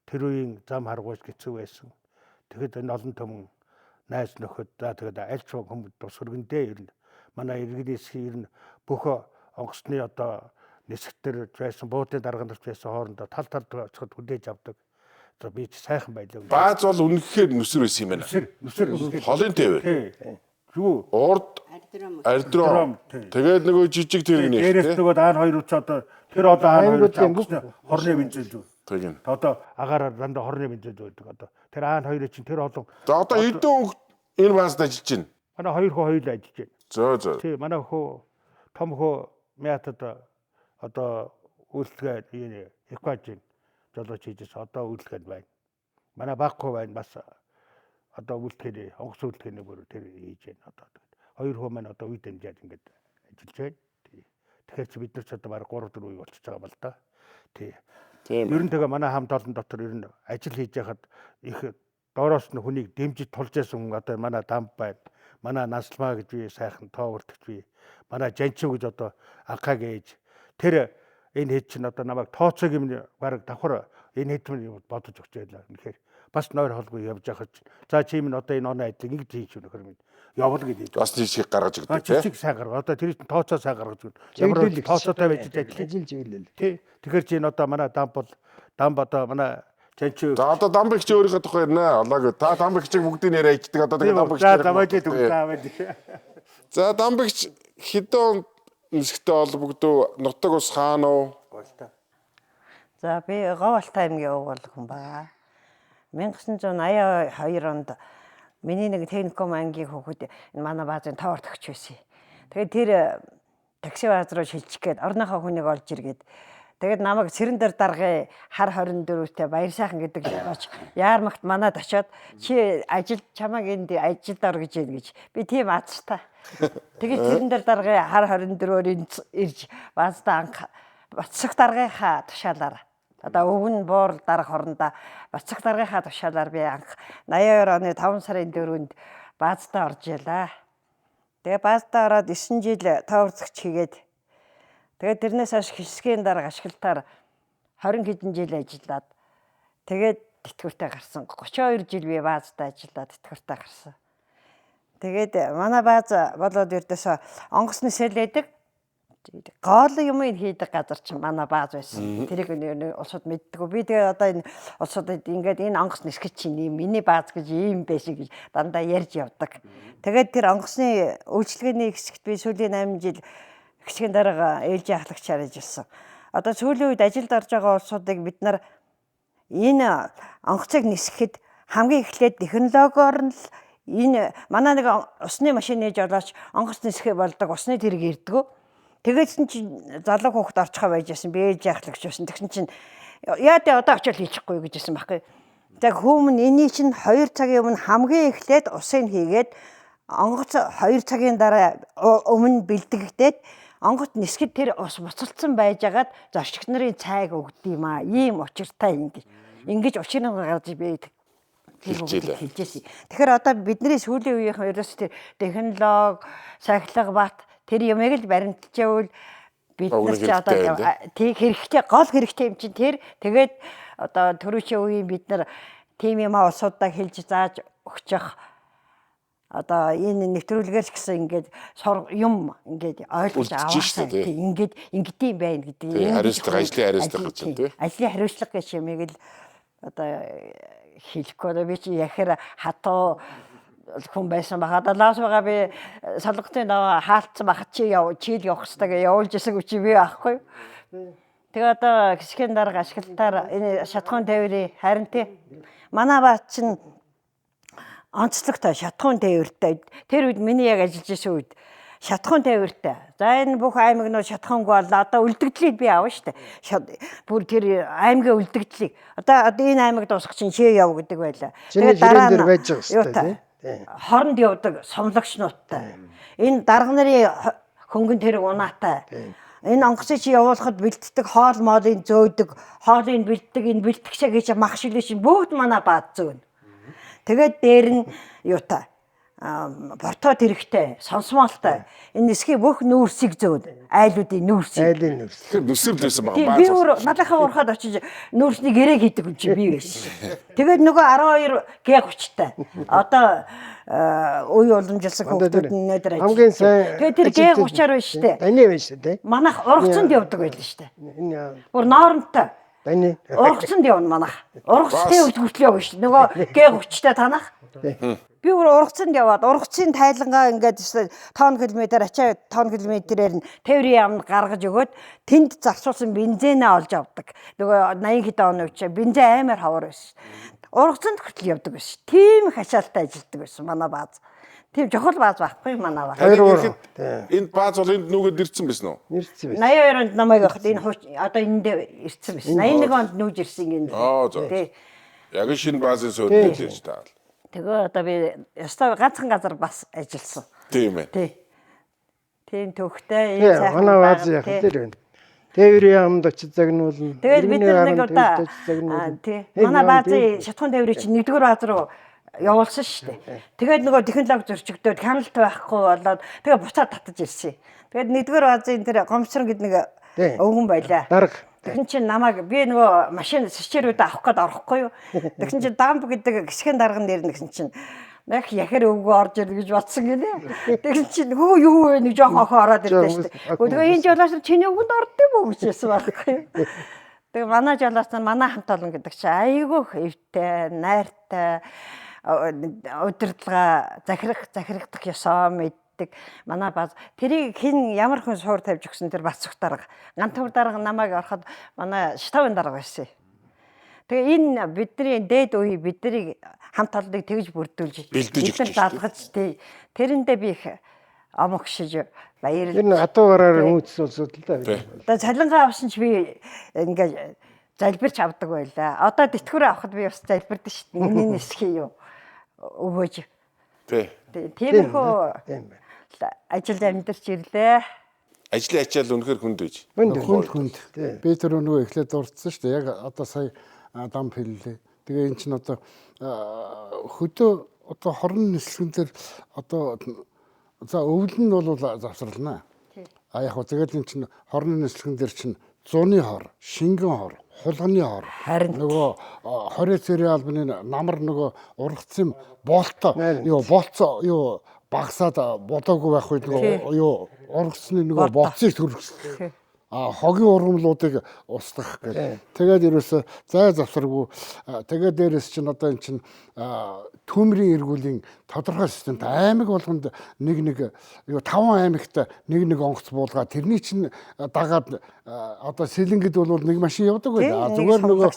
Speaker 6: тэр үеийн зам харгуйч гэцүү байсан. Тэгэхэд энэ олон түмэн найз нөхөд за тэгээд альч хүмүүс тус хөргөндөө ер нь манай иргэний засгийн ер нь бүх онгоцны одоо нисгтэр байсан буудын дарга нарт байсан хоорондоо тал оцоход хүлээж авдаг. За би ч сайхан байлаа.
Speaker 1: Бааз бол үнэхээр нүсэр байсан юм байна.
Speaker 6: Нүсэр
Speaker 1: Холын тээвэр.
Speaker 6: юу
Speaker 1: Урд ардром. Тэгээд нөгөө жижиг тэрэгний.
Speaker 6: дээрээс нөгөө даан хоёр үч одоо тэр одоо аан хоёр хорны бензин зүү.
Speaker 1: Тэгин.
Speaker 6: Одоо агаараар дандаа хорны бензин зүүдэг одоо. Тэр аан хоёрын чинь тэр олон.
Speaker 1: За одоо эдэн энэ баазд ажиллаж байна.
Speaker 6: Манай хоёр хөө хоёул ажиллаж байна.
Speaker 1: За.
Speaker 6: Тий, манай хөө том хөө мятад одоо үйлчлэгээ энэ экважин жолооч хийжээс одоо үйлчлэгэнд байна. Манай баг хөө байна бас одоо үйлчлэгээ онгоц үйлчлэгээний бүр тэр хийж байна одоо. Хоёр хөө маань одоо үе дамжаад ингээд ажиллаж байна. Тий. Тэгэхээр чи бид нар ч одоо баг 3-4 үе болчихж байгаа бол та. Тий.
Speaker 1: Тийм.
Speaker 6: Ер нь тэгээ манай хамт олон дотор ер нь ажил хийж яхад их доороос нь хүнийг дэмжиж тулж байсан хүн одоо манай дам байна. Манай наслмаа гэж би сайхан тоовортч би. Манай жанчив гэж одоо анхаг ээж. Тэр энэ хэд чинь одоо намайг тооцоог юм баг давхар энэ хэд юм бодож өгч байлаа. Үнэхээр бас нойр холгүй явж яхаж. За чи минь одоо энэ оноо ажлыг ингэж хийж өнөхөр минь явал гэдэг.
Speaker 1: Бас жишээ гаргаж өгдөг тий.
Speaker 6: Жишээ сайн гаргаа. Одоо тэр чинь тооцоо сайн гаргаж өгнө. Ямар тооцоотой байж ажиллаж
Speaker 3: чиглэл.
Speaker 6: тий. Тэгэхээр чи энэ одоо манай дам одоо манай жанчив.
Speaker 1: За одоо дамбигч өөрийнхөө тухай ярина. Алаагүй та дамбигчийг бүгдийг нэрээ ичдэг. Одоо тэгээ дамбигч.
Speaker 6: За даваадаг үгүй.
Speaker 1: За дамбигч хэдэн нисгтэй холбогдов нутаг ус хаана уу?
Speaker 4: За би Говьалт аймгийн угуул хүн байгаа. 1982 онд миний нэг техникум ангийн хүүхэд энэ манай баазын тоорт өгч байсан. Тэгээд тэр такси бааз руу шилжих гээд орныхоо хүнийг олж иргээд тэгээд намайг Сэрэндэр даргын хар 24-тэй баяр сайхан гэдэг лооч яармагт манад очиод чи ажил чамайг энд ажилд ор гэж би тийм азтай. Тэгээд Сэрэндэр даргын хар 24-өөр ирж баазтаа анх Бацсах даргынхаа тушаалаар одоо өвгөн буур дарга хорондоо Бацсах даргынхаа тушаалаар би анх 82 оны 5 сарын 4-нд баазтаа орж ялаа. Тэгээ баазтаа ороод 9 жил тооврцогч хийгээд тэгээд тэрнээс хойш хэсгийн дарга ашиглалтаар 20 хэдэн жил ажиллаад тэгээд тэтгэвртэй гарсан. 32 жил би баазтаа ажиллаад тэтгэвртэй гарсан. Тэгээд манай бааз болоод ердөөсөө онгоц нисэлээдэг гол юм хийдэг газар чинь манай бааз байсан. Тэрийг улсууд мэддэггүй. Би тэгээ одоо энэ улсуудад ингээд энэ онгоц нисгэж чинь миний бааз гэж ийм байсан гэж дандаа ярьж явдаг. Тэгээд тэр онгоцны үйлчлэгээний хэсэгт би сүүлийн 8 жил хэсгийн дарга ээлжийн ахлагчаар ажилласан. Одоо сүүлийн үед ажилд орж байгаа улсуудыг бид нар энэ онгоцыг нисгэхэд хамгийн эхлээд технологиор нь энэ манай нэг усны машины жолооч онгоц нисгэх болдог усны тэрэг ирдэггүй. Тэгээдсэн чинь залуу хүүхэд орчихоо байж байсан. Би ээж яахлагч байсан. Тэгсэн чинь яа дэ одоо очиод хийчихгүй гэжсэн байхгүй. За хүмүүн энийг чинь 2 цагийн өмнө хамгийн эхлээд усыг хийгээд онгоц 2 цагийн дараа өмнө бэлтгэгдээд онгоц нисгэд тэр ус буцалдсан байжгаад зорчигч нарын цайг өгд юм аа. Ийм учиртай ингэж учрын гаргаж би хэлжсэн. Тэгэхээр одоо бидний сүүлийн үеийнхэн ерөөс тэр технологи, сахилга бат тэр юмыг л баримтжуул бид нар ч одоо тийг хэрэгтэй гол хэрэгтэй юм чинь тэр тэгээд одоо түрүүчийн үеийн бид нар тим юм улсуудаа хэлж зааж өгчих одоо энэ нэвтрүүлгээс гэсэн ингээд юм ингээд ойлгож аваад ингээд ингэдэм байна гэдэг.
Speaker 1: Хариуцлага ажлын хариуцлага гэж тийм.
Speaker 4: Ажлын хариуцлага гэж юмыг л одоо хэлэхгүй би чи яхаар хатуу хүн байсан баха. Одоо лаас байгаа би салгатын даваа хаалтсан бахад чийл явах хэрэгтэй гэж явуулж исэн үчи би аахгүй. Тэгээ одоо хэсгийн дарга ашиглалтаар энэ шатхуун тээврийн харин тий манай бааз чинь онцлогтой шатхуун тээвэртэй. Тэр үед миний яг ажиллаж исэн үед шатхуун тээвэртэй. За энэ бүх аймагнууд шатхуунгүй боллоо. Одоо үлдэгдлийг би авна штэ. Бүр тэр аймгийн үлдэгдлийг. Одоо энэ аймаг дуусах чинь шээ яв гэдэг байлаа.
Speaker 3: Тэгээд дараа нь байж байгаа штэ.
Speaker 4: Хоронд явдаг сомлогчнуудтай. Энэ дарга нарын хөнгөн тэрэг унаатай. Энэ онгоцыг чи явуулахад бэлддэг хоол моолын зөөдөг, хоолыг бэлддэг, энэ бэлтгэшээ гэж мах шилээ чинь бүгд манай бааз зөөнө. Тэгээд дээр нь юутай бортоод эрэхтэй, сонсмоолтой. Энэ нисхийн бүх нүүрсийг зөөд, айлуудын нүүрсийг.
Speaker 3: Айлын нэрс.
Speaker 1: Тэр нүсэр дэсэн баг.
Speaker 4: Тийм би өөр надынхаа урахад очиж нүүрсний гэрээ хийдэг юм чи би байсан. Тэгээд нөгөө 12 Г30-тай. Одоо үе уламжилсан хүмүүс нөдөр ажил.
Speaker 3: Хамгийн сайн.
Speaker 4: Тэгээд тэр Г30-аар байна штэ.
Speaker 3: Даны байна шүү дээ.
Speaker 4: Манайх ургацанд явдаг байлаа штэ.
Speaker 3: Энэ
Speaker 4: Бүр норонтой.
Speaker 3: даны.
Speaker 4: Ургацанд явна манайх. Ургацтай хүртэл явна штэ. Нөгөө Г30-тай танах. Би өөр ургацанд яваад ургацын тайлангаа ингээд тонн километр ачаа тонн километрээр нь тээврийн яамд гаргаж өгөөд тэнд зарцуулсан бензинээ олж авдаг. Нөгөө 80 хэдэн оны үчи бензин амар хавар байсан. Ургацанд хүртэл явдаг байсан. Тийм их ачаалтай ажилтдаг байсан манай бааз. Тийм жохол бааз байхгүй манай бааз.
Speaker 1: Энд бааз бол энд нүгэд ирсэн байсан уу?
Speaker 3: Нэрсэн.
Speaker 4: 82 онд намайг авахд энэ одоо энд ирсэн байсан. 81 онд нүүж ирсэн юм. Тий.
Speaker 1: Яг шинэ баазын сөөдөл ирж таал.
Speaker 4: Тэгээ одоо би ястаа ганцхан газар бас ажилласан.
Speaker 1: Тийм ээ.
Speaker 4: Тий. Тийм төвхтэй
Speaker 3: Манай бааз яг тэр байна. Тээврийн яамд очиж загнуулна.
Speaker 4: Тэгээд бид нэг удаа тий. Манай баазын шатхуун тээврийн чинь 1-р бааз руу явуулсан шүү дээ. Тэгээд нөгөө технологи зөрчигдөөд хяналт байхгүй болоод тэгээ буцаад татаж ирсэн. Тэгээд 1-р баазын тэр гомцрон гэдэг нэг өвгөн байлаа.
Speaker 3: Дарга.
Speaker 4: Тэгсэн чинь намайг би нөгөө машин сэрчээрүүд авах гээд орохгүй юу. Тэгсэн чинь дамп гэдэг гисгэн дарган дээр нэгсэн чинь яг яхаар өвгөө орж ирэх гэж бодсон гинэ. Тэгсэн чинь хөө юу вэ нэг жоохон охин ороод ирлээ шүү дээ. Тэгээ энэ жолооч чиний өвгөнд ордсон юм уу гэжсэн байхгүй юу. Тэгээ манай жолооч манай хамт олон гэдэг чинь айгүй хэвтэй, найртай удирдлага захирагдах ёсоо мэддэг. Манай бааз тэрийг хэн ямар хүн суур тавьж өгсөн тэр бац цог дарга. Гантур дарга намайг ороход манай штабын дарга байсан. Тэгээ энэ бидний дээд үе бидний хамт олоныг тэгж бүрдүүлж
Speaker 1: Бэлдэж
Speaker 4: даалгаж тий. Тэрэндээ би их омогшиж баярлалаа.
Speaker 3: Энэ хатуугаар үүссэн улсууд л да.
Speaker 4: Одоо цалингаа авсан чи би ингээд залбирч авдаг байлаа. Одоо тэтгэврээ авахд би бас залбирдаг шүү дээ. Миний нисхий юу өгөөж.
Speaker 1: Тий.
Speaker 4: Тиймэрхүү ажил амьдарч ирлээ.
Speaker 1: Ажлын ачаал үнэхээр хүнд байж.
Speaker 2: Хүнд. Би тэр нөгөө эхлээд дурдсан шүү дээ. Яг одоо сая дам хэллээ. Тэгээ эн чинь одоо хөдөө одоо хорон нислэгэн дээр одоо за өвөл нь бол завсарлана. А яг хөө тэгэл эн чинь хорон нислэгэн дээр чинь зуны хор, шингэн хор, хулганы хор. Нөгөө 20 цэрийн албаны намар нөгөө ургацсан болто болцоо багсаад бодоогүй байх үед нөгөө ургацны нөгөө болцыг төрүүлсэн. Хогийн ургамлуудыг устгах гэх. Тэгээд ерөөсөө зай завсаргүй. Тэгээд дээрэс чинь одоо эн чинь төмрийн эргүүлийн тодорхой системт аймаг болгонд нэг 5 аймагт нэг онгоц буулгаад тэрний чинь дагаад одоо сэлэнгэд бол нэг машин явдаг байлаа. Зүгээр нөгөө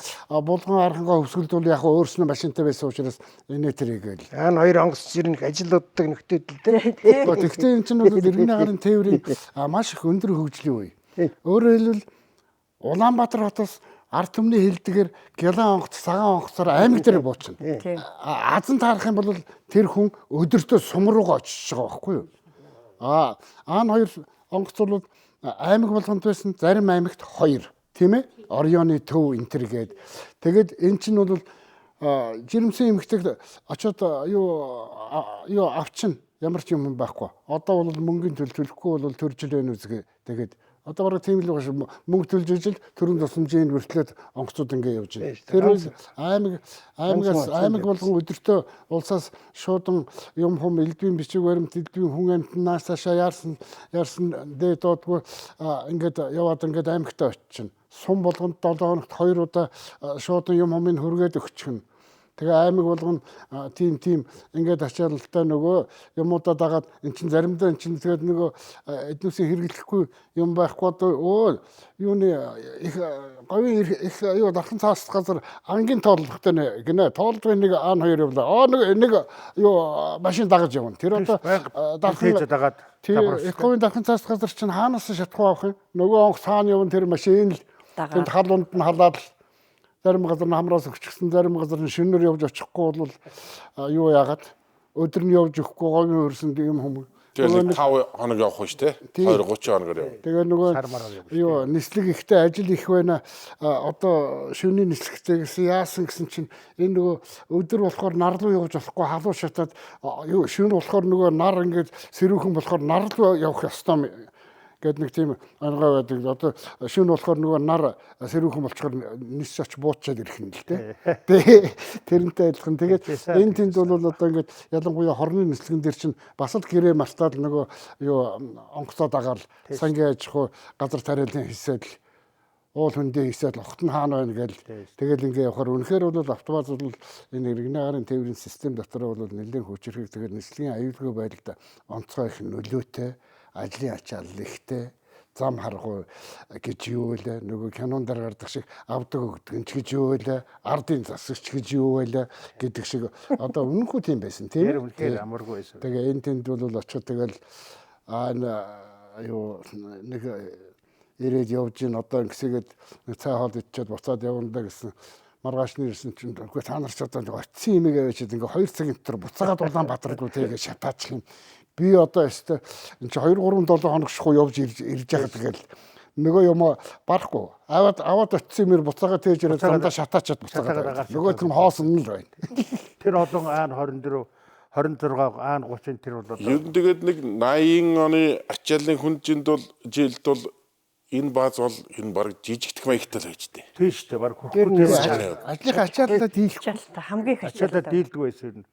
Speaker 2: булган архангаа хөвсгөлдүүл яг өөрснөө машинтай байсан учраас энэ тэр игээл.
Speaker 3: Ан хоёр онгоц жирнэх ажилууддаг нөхдөд л дээ.
Speaker 2: Тэгэхдээ эн чинь бол иргэний гарын тээврийн маш их өндөр хөгжлийн үе. Өөрөөр хэлбэл Улаанбаатар хотоос ард түмний хилдгээр гялан онгоц, цагаан онгоцоор аймаг дээр буучна. Азан таарах юм бол тэр хүн өдөртөө сум руугаа очиж байгаа байхгүй юу? Аан хоёр онгоц бол аймаг болгонд байсан, зарим аймагт 2, тийм ээ? Орионы төв энтер гээд. Тэгээд эн чинь бол жирэмсэн эмэгтэйг очоод юу авчин ямар ч юм байхгүй. Одоо бол мөнгөний төлөхгүй бол төрж ирэн үзгээ. Тэгээд одоо бараг тийм л байгаа шүү. Мөнгө төлж ижил төрийн тусламжийн бүртлээд онгоцууд ингээ явж байна. Тэр бол аймаг болгон өдөртөө улсаас шуудан юм хүм элдвийн бичиг баримт элдвийн хүн амтнаас цаашаа яарсан дээд додгүй ингээд яваад ингээд аймагтаа очино. Сум болгонд 7 хоногт 2 удаа шуудан юм хүмийг хүргээд өгчихнө. Тэгээ аймаг болгон тийм ингээд ачаалалтай нөгөө юмудаа дагаад эн чин заримдаа эн чин тэгээд нөгөө эднүсийн хэрэглэхгүй юм байхгүй одоо юуны их говийн их юу дархан цааш газар ангийн тооллогтой гинэ тоолдгүй нэг ан хоёр явлаа. Нэг юу машин дагаж явна. Тэр одоо дархан
Speaker 6: дагаад
Speaker 2: их говийн дархан цааш газар чинь хаанаас шатахгүй авах юм. Нөгөө онгоц хаана явна тэр машин л тэнд халуунд нь халаад зарим газар нь хамраас өгчихсэн, зарим газар нь шөнөөр явж очихгүй бол юу яагаад өдөр нь явж өгөхгүй говийн хөрсөн юм хүмүүс.
Speaker 1: тэгэл 5 хоног явах шүү те. 20-30 хоногор яв.
Speaker 2: Тэгээ нөгөө
Speaker 6: Сар мар явна шүү
Speaker 2: юу нислэг ихтэй ажил их байна. Одоо шөнийн нислэгтэй гэсэн яасан гэсэн чинь энэ нөгөө өдөр болохоор нар руу явж болохгүй халуун шатаад юу шөнө болохоор нөгөө нар ингээд сэрүүхэн болохоор нар руу явах ёстой гэдэг нэг тийм арга байдаг. Одоо шөнө болохоор нөгөө нар сэрүүхэн болчихоор нис оч буучаад ирэх юм л дээ. Тэрнтэй адилхан. Тэгээд энэ тэнд бол одоо ингээд ялангуяа хорны нислэгэн дээр чинь бас л гэрээ мартаад нөгөө юу онгоцоо дагаал сангийн аж ахуй газар тариалан хийсэл уул хөндөө хийсэл огт нь хаана байна гээл тэгэл ингээ явахаар үнэхээр бол автобус бол энэ иргэний гарын тээврийн систем дотор бол нэлээд хүчрхэг тэгээд нислэгийн аюулгүй байдалд онцгой их нөлөөтэй ажлын ачаал ихтэй зам харгуй гэж юу вэ нөгөө кинон дээр гардаг шиг авдаг өгдөг ч гэж юу вэ ардын засагч гэж юу вэ гэдэг шиг одоо үнэнгүй тийм байсан тийм
Speaker 6: үнэхээр амаргүй байсан.
Speaker 2: тэгээ энэ тэнд бол очиод тэгэл юу нэг ирээд явж ийн одоо ингэсэгээд цай хоол идчихэд буцаад явна да гэсэн маргаашны ирсэн чинь үгүй та нар ч одоо очисон юм гээвчээд ингээ 2 цагийн дотор буцаагаад Улаанбаатар руу тэгээ шатаачих юм. Би одоо өстө энэ чи 2-3-7 хоног шахуу явж ирж байгаа тэгэл нөгөө юм барахгүй аваад очисон юмэр буцаагаад тэгж ирээд дандаа шатаачаад буцаагаад нөгөө тийм хоосон л байна.
Speaker 6: Тэр олон аан 24 26 аан 30 тэр бол
Speaker 1: Ер нь тэгээд нэг 80 оны ачааллын хүнжинд бол жилд бол энэ бааз бол энэ баг жижигдэх маягтай л байж тээ.
Speaker 6: тийм шүү дээ. Баг
Speaker 2: Ажлынхаа ачааллаа дийлэх
Speaker 4: Ачаалтаа хамгийн их
Speaker 6: ачаалаа дийлдэг байсан юм.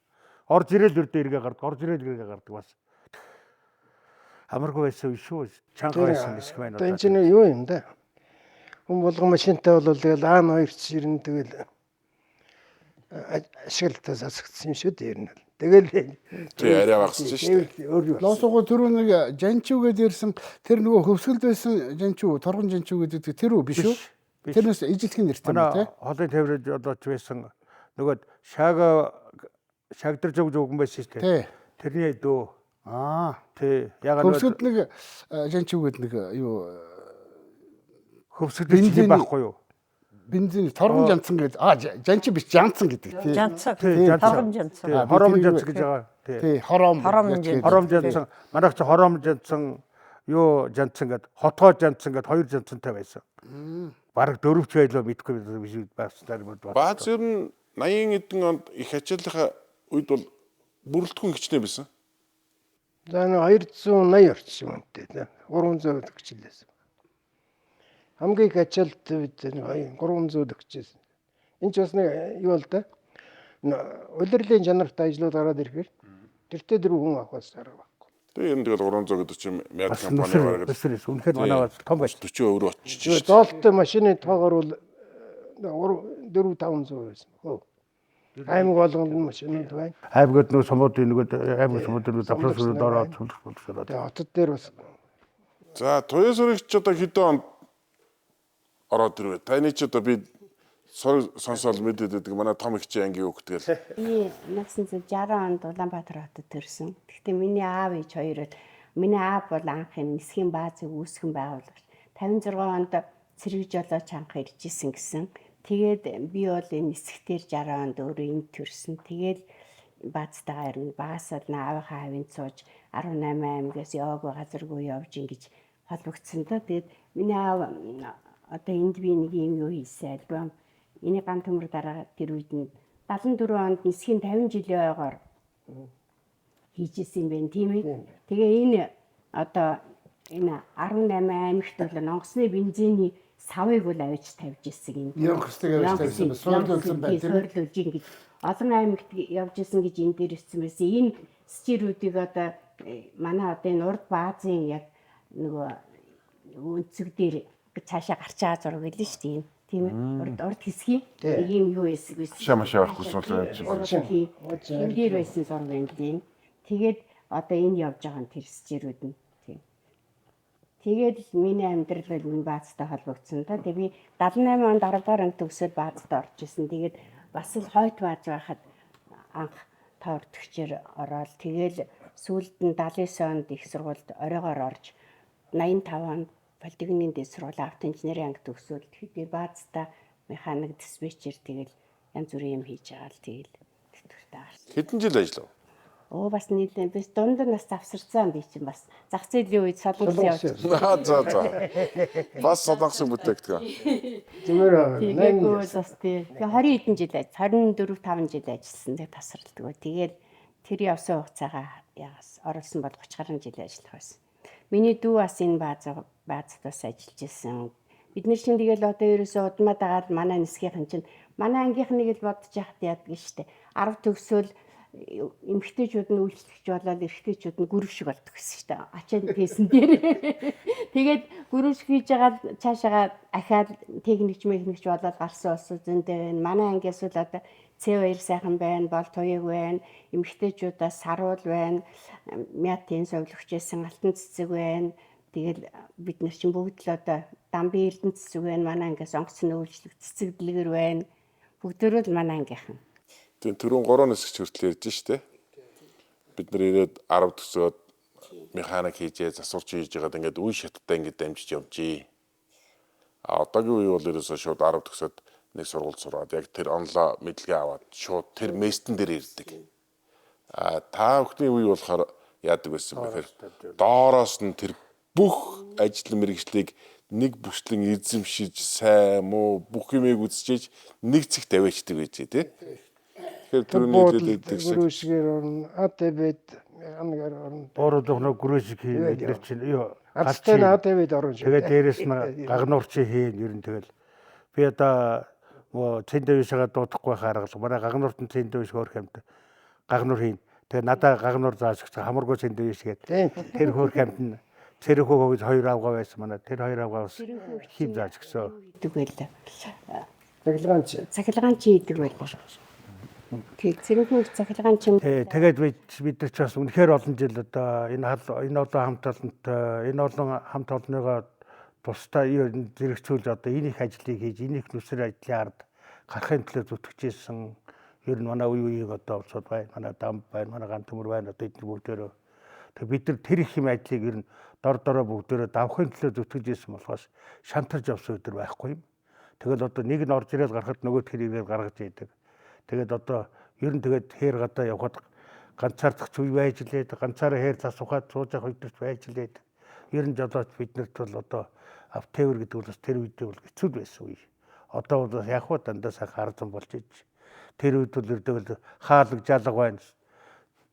Speaker 6: Орж ирээл үрдээ эргээ гардаг. Орж ирээл эргээ гардаг бас. Амаргүй байсан шүү. Чанга байсан нисэх байна.
Speaker 3: Одоо энэ чинь юу юм да? Хүн болгон машинтай бол тэгэл аан 2 ирнэ тэгэл ашиглалтаа засагдсан юм шүү дээ ер нь. Тэгэл
Speaker 1: Тий арай багасч шүү дээ.
Speaker 2: Лосого түрүү нэг жанчуугээд ирсэн тэр нөгөө хөвсгөлд байсан жанчуу торгон жанчуу гэдэг тэр үү биш үү? Тэрнээс ижилхэн нэртэй юм тий.
Speaker 6: Холын тээврээд одооч байсан нөгөө шагдар зөв зөвгөн байсан шүү дээ. Тэрний дөө. Тий. Ягаад
Speaker 2: хөвсгөлд нэг жанчуугээд нэг юу
Speaker 6: хөвсгөлд чинь байхгүй юу?
Speaker 2: бензин торгон жанцсан гэдэг жанчи биш жанцсан гэдэг тий.
Speaker 4: Жанцсан. Торгон жанцсан.
Speaker 6: Хором жанцсан гэж байгаа.
Speaker 2: Тий хором
Speaker 6: жанцсан. Манайх чи хором жанцсан юу жанцсан гэд хотгоо жанцсан гэд 2 жанцантай байсан. Бараг 4 ч байлаа мэдгүй биш байсаар бод.
Speaker 1: Бааз ер нь 80 эдэн онд их ачааллынхаа үед бол бүрэлдэхүүн хичнээн байсан.
Speaker 3: За нэг 280 орчим үнэтэй 300 төгчлээс. Хамгийн их ачаалт бид 300 төгчжсэн. Энд ч бас нэг юу л да. Улирлын чанартай ажлууд гараад ирэхээр тэртээ дөрөв хүн авахаас арга байхгүй.
Speaker 1: Тэгээ ер нь тэгэл 300 гэдэг чинь мяд компани гараад
Speaker 6: Өсрөөс үнэхээр манай бас том байж
Speaker 1: 40 евро очиж.
Speaker 3: Доолтой машины тоогоор бол 4-500 байсан. Аймаг болгонд машинууд байна.
Speaker 6: аймагт нөгөө сумуудын нөгөө аймаг сумуудын завсрал дороо цулсуулаад.
Speaker 3: Тэгээ хотод дээр бас
Speaker 1: За Туясрагч одоо хэдэн онд ороод ирвэ. Таны ч одоо би сонсоол мэдээд байдаг. Манай том ихчийн ангийн үг тэгэл.
Speaker 5: Би 1960 онд Улаанбаатар хотод төрсөн. Гэхдээ миний аав ээж хоёроо миний аав бол анхын нисхийн баазыг үүсгэн байгуулагч 56 онд цэрэг жолооч анх ирж исэн гэсэн. Тэгээд би бол энэ нисгтэр 60 онд өөрөө энд төрсөн. Тэгээд баазтайгаа ирнэ. Баасад аавынхаа хавьд сууж 18 аймагаас яваагүй газаргүй явж ингэж холбогдсон доо. Тэгээд миний аав одоо энд би нэг юм юу хийсэн альбом энийг ган төмөр дараа тэр үед нь 74 онд нисхийн 50 жилийн ойгоор хийжсэн юм байна тийм ээ. Тэгээ энэ одоо энэ 18 аймагт бол онгоцны бензиний савыг бол авч тавьж ирсэн юм.
Speaker 2: Янгстэйгээр тавьсан суурлуулсан байна тийм ээ.
Speaker 5: Суурлуулж ингэж олон аймагт явж исэн гэж энэ дээр ирсэн байсан. Энэ стирүүдийг одоо манай одоо энэ урд баазын яг нөгөө өнцөг дээр цаашаа гарч байгаа зураг байлаа шүү дээ. Тийм ээ. Урд хэсгийн нэг юм юу байсан.
Speaker 1: Шамашаа авахгүй суулж
Speaker 5: энэ дээр байсан зураг байна тийм. Тэгээд одоо энэ явж байгаа нь тэр стирүүд нь тийм. Тэгээд миний амьдрал энэ баазтай холбогдсон да. Тэгээ би 78 онд 10 дахь анги төгсөөд баазтай орж исэн. Тэгээд бас л хойт бааз байхад анх тоор төгчээр ороод тэгэл сүүлд нь 79 онд их сургуульд оройгоор орж 85 онд политехникийн дэд сургуулийн автоинженерийн анги төгсөөл тэгээд баазтай механик диспетчер тэгэл янз бүрийн юм хийж байгаа л тэгэл тэтгэвртэй гарсан.
Speaker 1: Хэдэн жил ажиллав?
Speaker 5: Бас нийлээ биш дунд нас завсарсан би чинь бас зах зээлийн үед солонгосын явж.
Speaker 1: За. Бас солонгосын бүтээгдэхүүн.
Speaker 3: Зүгээр
Speaker 5: Тэгээгөө бас тий 20 хэдэн жил 24 5 жил ажилласан. Тэгээ тасралтгүй. Тэгээд тэр явсан хугацаагаа ягаас оруулсан бол 30 гаруй жил ажиллах байсан. Миний дүү бас энэ баазд бас ажиллаж исэн. Бид нар чинь тэгэл одоо ерөөсөө удмаа дагаад манай нисгийнхэн чинь манай ангийнхныг л бодож яхад яадаг штэ. 10 төгсөөл эмэгтэйчүүд нь үйлчлэгч болоод эрэгтэйчүүд нь гүрв шиг болдог гэсэн штэ. Ачаал хийсэн дээр. Тэгээд гүрв шиг хийж байгаа цаашаага ахаад техникч механикч болоод гарсан улсууд зөндөө байна. Манай ангиас л одоо C2 сайхан байна, бол туяг байна, эмэгтэйчүүдээс саруул байна, мятын совлогчсэн алтан цэцэг байна. Тэгэл бид нар чинь бүгд л одоо дамбын эрдэнэ цэцэг байна, манай ангиас онгоцны үйлчлэг цэцэг дэлгэр байна. Бүгдөө л манай ангийнхан.
Speaker 1: Тэгээ түрүүн 3 нисгч хүртэл ярьж штэ. Бид нар ирээд 10 төгсөөд механик хийжээ, засварч хийж байгаад ингээд үе шаттай ингээд дамжиж явжээ. Одоогийн үе бол ерөөсөө шууд 10 төгсөөд нэг сургууль сураад яг тэр онлоо мэдлэгээ аваад шууд тэр местэн дээр ирдэг. Та бүхний үе болохоор яадаг байсан бэхээр доороос нь тэр бүх ажил мэргэжлийг нэг бүслэн эзэмшиж сайн муу бүх юмыг үзчихэж нэг цэг тавиачдаг байж тий. Тэгэхээр түрүүний хэлээд шиг
Speaker 3: гүрүүшгээр орно, АТБ-д механикаар орно.
Speaker 6: Боорууд нөө гүрээшиг хийн бид чинь юу
Speaker 3: Галцтай АТБ-д орно.
Speaker 6: тэгээд дээрэс нь гагнуурчин хийн ер нь тэгэл би одоо цэндвишгээ дуудахгүй харгалж манай гагнууртын цэндвиш хөөх юмд гагнуур хийн. Тэгээ надаа гагнуур зааж хамаргүй цэндвишгээд тэр хөөх юмд нь цэрхүү хөөж 2 авгаа байсан манай тэр 2 авгаас хим зааж гисэн.
Speaker 5: Идэг байлаа.
Speaker 3: Цахилгаан
Speaker 5: Цахилгаан чи идэг байлаа. Тэг цэрхүү цахилгаан чи.
Speaker 6: Тэгээд бид нар ч бас үнэхээр олон жил одоо энэ олон хамт олонтой энэ олон хамт олонныгоо тусдаа зэрэгцүүлж одоо энэ их ажлыг хийж энэ их нүсэр ажлын ард гарахын төлөө зүтгэжсэн. Ер нь манай үеийн одоо улсууд байна, манай дам байна, манай ган төмөр байна одоо эдгээр бүгдөө. Тэг бид нар тэр их юм ажлыг ер нь дор дороо бүгдөө давхын төлөө зүтгэжсэн болохоос шантарч явсан өдөр байхгүй юм. Тэгэл одоо нэг нь орж ирээд гарахад нөгөөх нь ирээд гаргаж идэг. Тэгээд одоо ер нь тэгээд хээр гадаа явхад ганцаардах үе байж лээд ганцаараа хээр засухад сууж явах өдөрт байж лээд. Ер нь жолооч биднэрт бол одоо автовер гэдэг бол тэр үед бол хэцүү байсан үе. Одоо бол яг хуу дандаа сайхан арзан болж иж. Тэр үед бол ердөө хаалга жалга байна.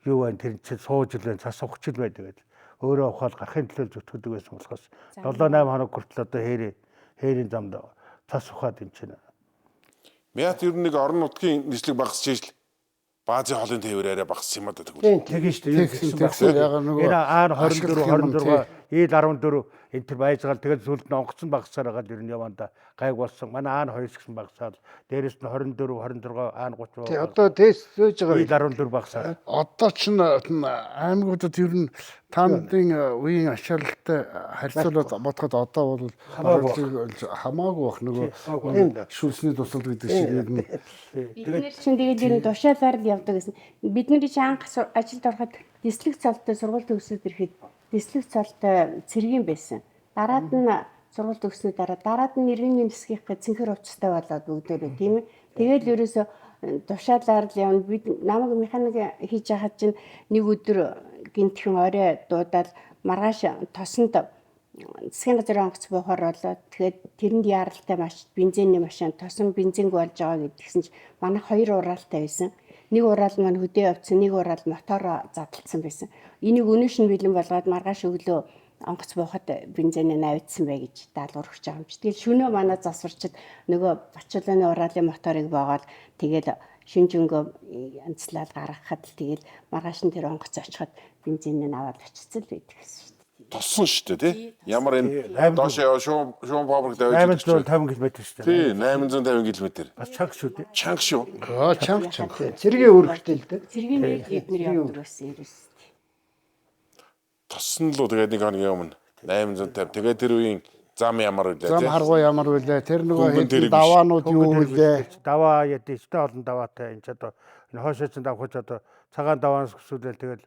Speaker 6: Юу байна тэр чинь сууж л байна, цас ухчил байдаг. Өөрөө ухаал гарахын төлөө зүтгэдэг байсан болохоос 7-8 хоног хүртэл одоо хээрийн замд цас ухаад юм чинь.
Speaker 1: Мят ер нь нэг орон нутгийн нийслэг багасч ижил баазын хоолын тээвэр арай багассан юм а тэгвэл.
Speaker 6: Тэгэн шүү дээ. Энэ R24 26 Ил14 энэ төр байжгаал тэгэл сүлд нь онгоцсон багасаар байгаа ер нь яванда гайг болсон. Манай А2 гэсэн багасаад дээрэс нь 24 26 А30.
Speaker 3: Тий одоо тест сууж байгаа.
Speaker 6: Ил14 багасаад.
Speaker 2: Одоо ч аймагуудад ер нь таамдын үеийн ачаалалтай харьцуулаад бодоход одоо бол хамаагүй бах нөгөө шүлсний тусалд гэдэг шиг яг нь.
Speaker 5: Бид нэр чинь тэгээд энэ тушаалаар л явдаг гэсэн. Бидний чи анх ажилд ороход дислэг цолтой сургууль төгсөд ирэхэд дислэг цолтой цэргийн байсан. Дараад нь сургууль төгснөө дараад нь иргэний нисгийнх гэж цэнхэр уцтай болоод бүгдөө тийм ээ. Тэгээд ерөөсө тушаалаар л явна. Бид намайг механик хийж байхад чинь нэг өдөр гинтхэн орой дуудаад маргааш тосонд засгийн газрын онгоц буухаар болоод тэгээд тэрэнд яаралтай маш бензиний машин тосон бензинг болж байгаа гэдгсэн чинь манай 2 ураалтай байсан. Нэг ураал маань хөдөө явцсан, нэг ураал мотор задлсан байсан. Энийг өнөөш нь бэлэн болгоод маргааш өглөө онгоц буухад бензинээ навидсан бай гэж даалгавар өгч байгаа юм чи. Тэгэл шөнөө манай засварчид нөгөө Бачулааны ураалын моторыг боогоод тэгэл шинжэнгөө янзлал гаргахад тэгэл маргааш нь тэр онгоц очиход бензинээ аваад очицсан л байдаг гэсэн шүү дээ.
Speaker 1: Тоссон шүү дээ тий. Ямар энэ доош шуум фабрик давж
Speaker 6: 850 км шүү дээ.
Speaker 1: тий 850 км.
Speaker 6: Бас чанга шүү дээ.
Speaker 1: Чанга шүү.
Speaker 2: Чанга.
Speaker 3: Цэргийн өргөтэй л дээ.
Speaker 5: Цэргийн эднэр явдаг байсан ерөөс.
Speaker 1: Тоссон лу тэгээд нэг хоногийн өмнө 850. Тэгээд тэр үеийн зам ямар үлээ
Speaker 2: зам харгуу ямар үлээ. Тэр нөгөө даваанууд юу үлээ.
Speaker 6: Даваа яд ихтэй олон даваатай энэ ч одоо энэ хоошооч давхаж одоо цагаан даваанаас өсвөлээ тэгэл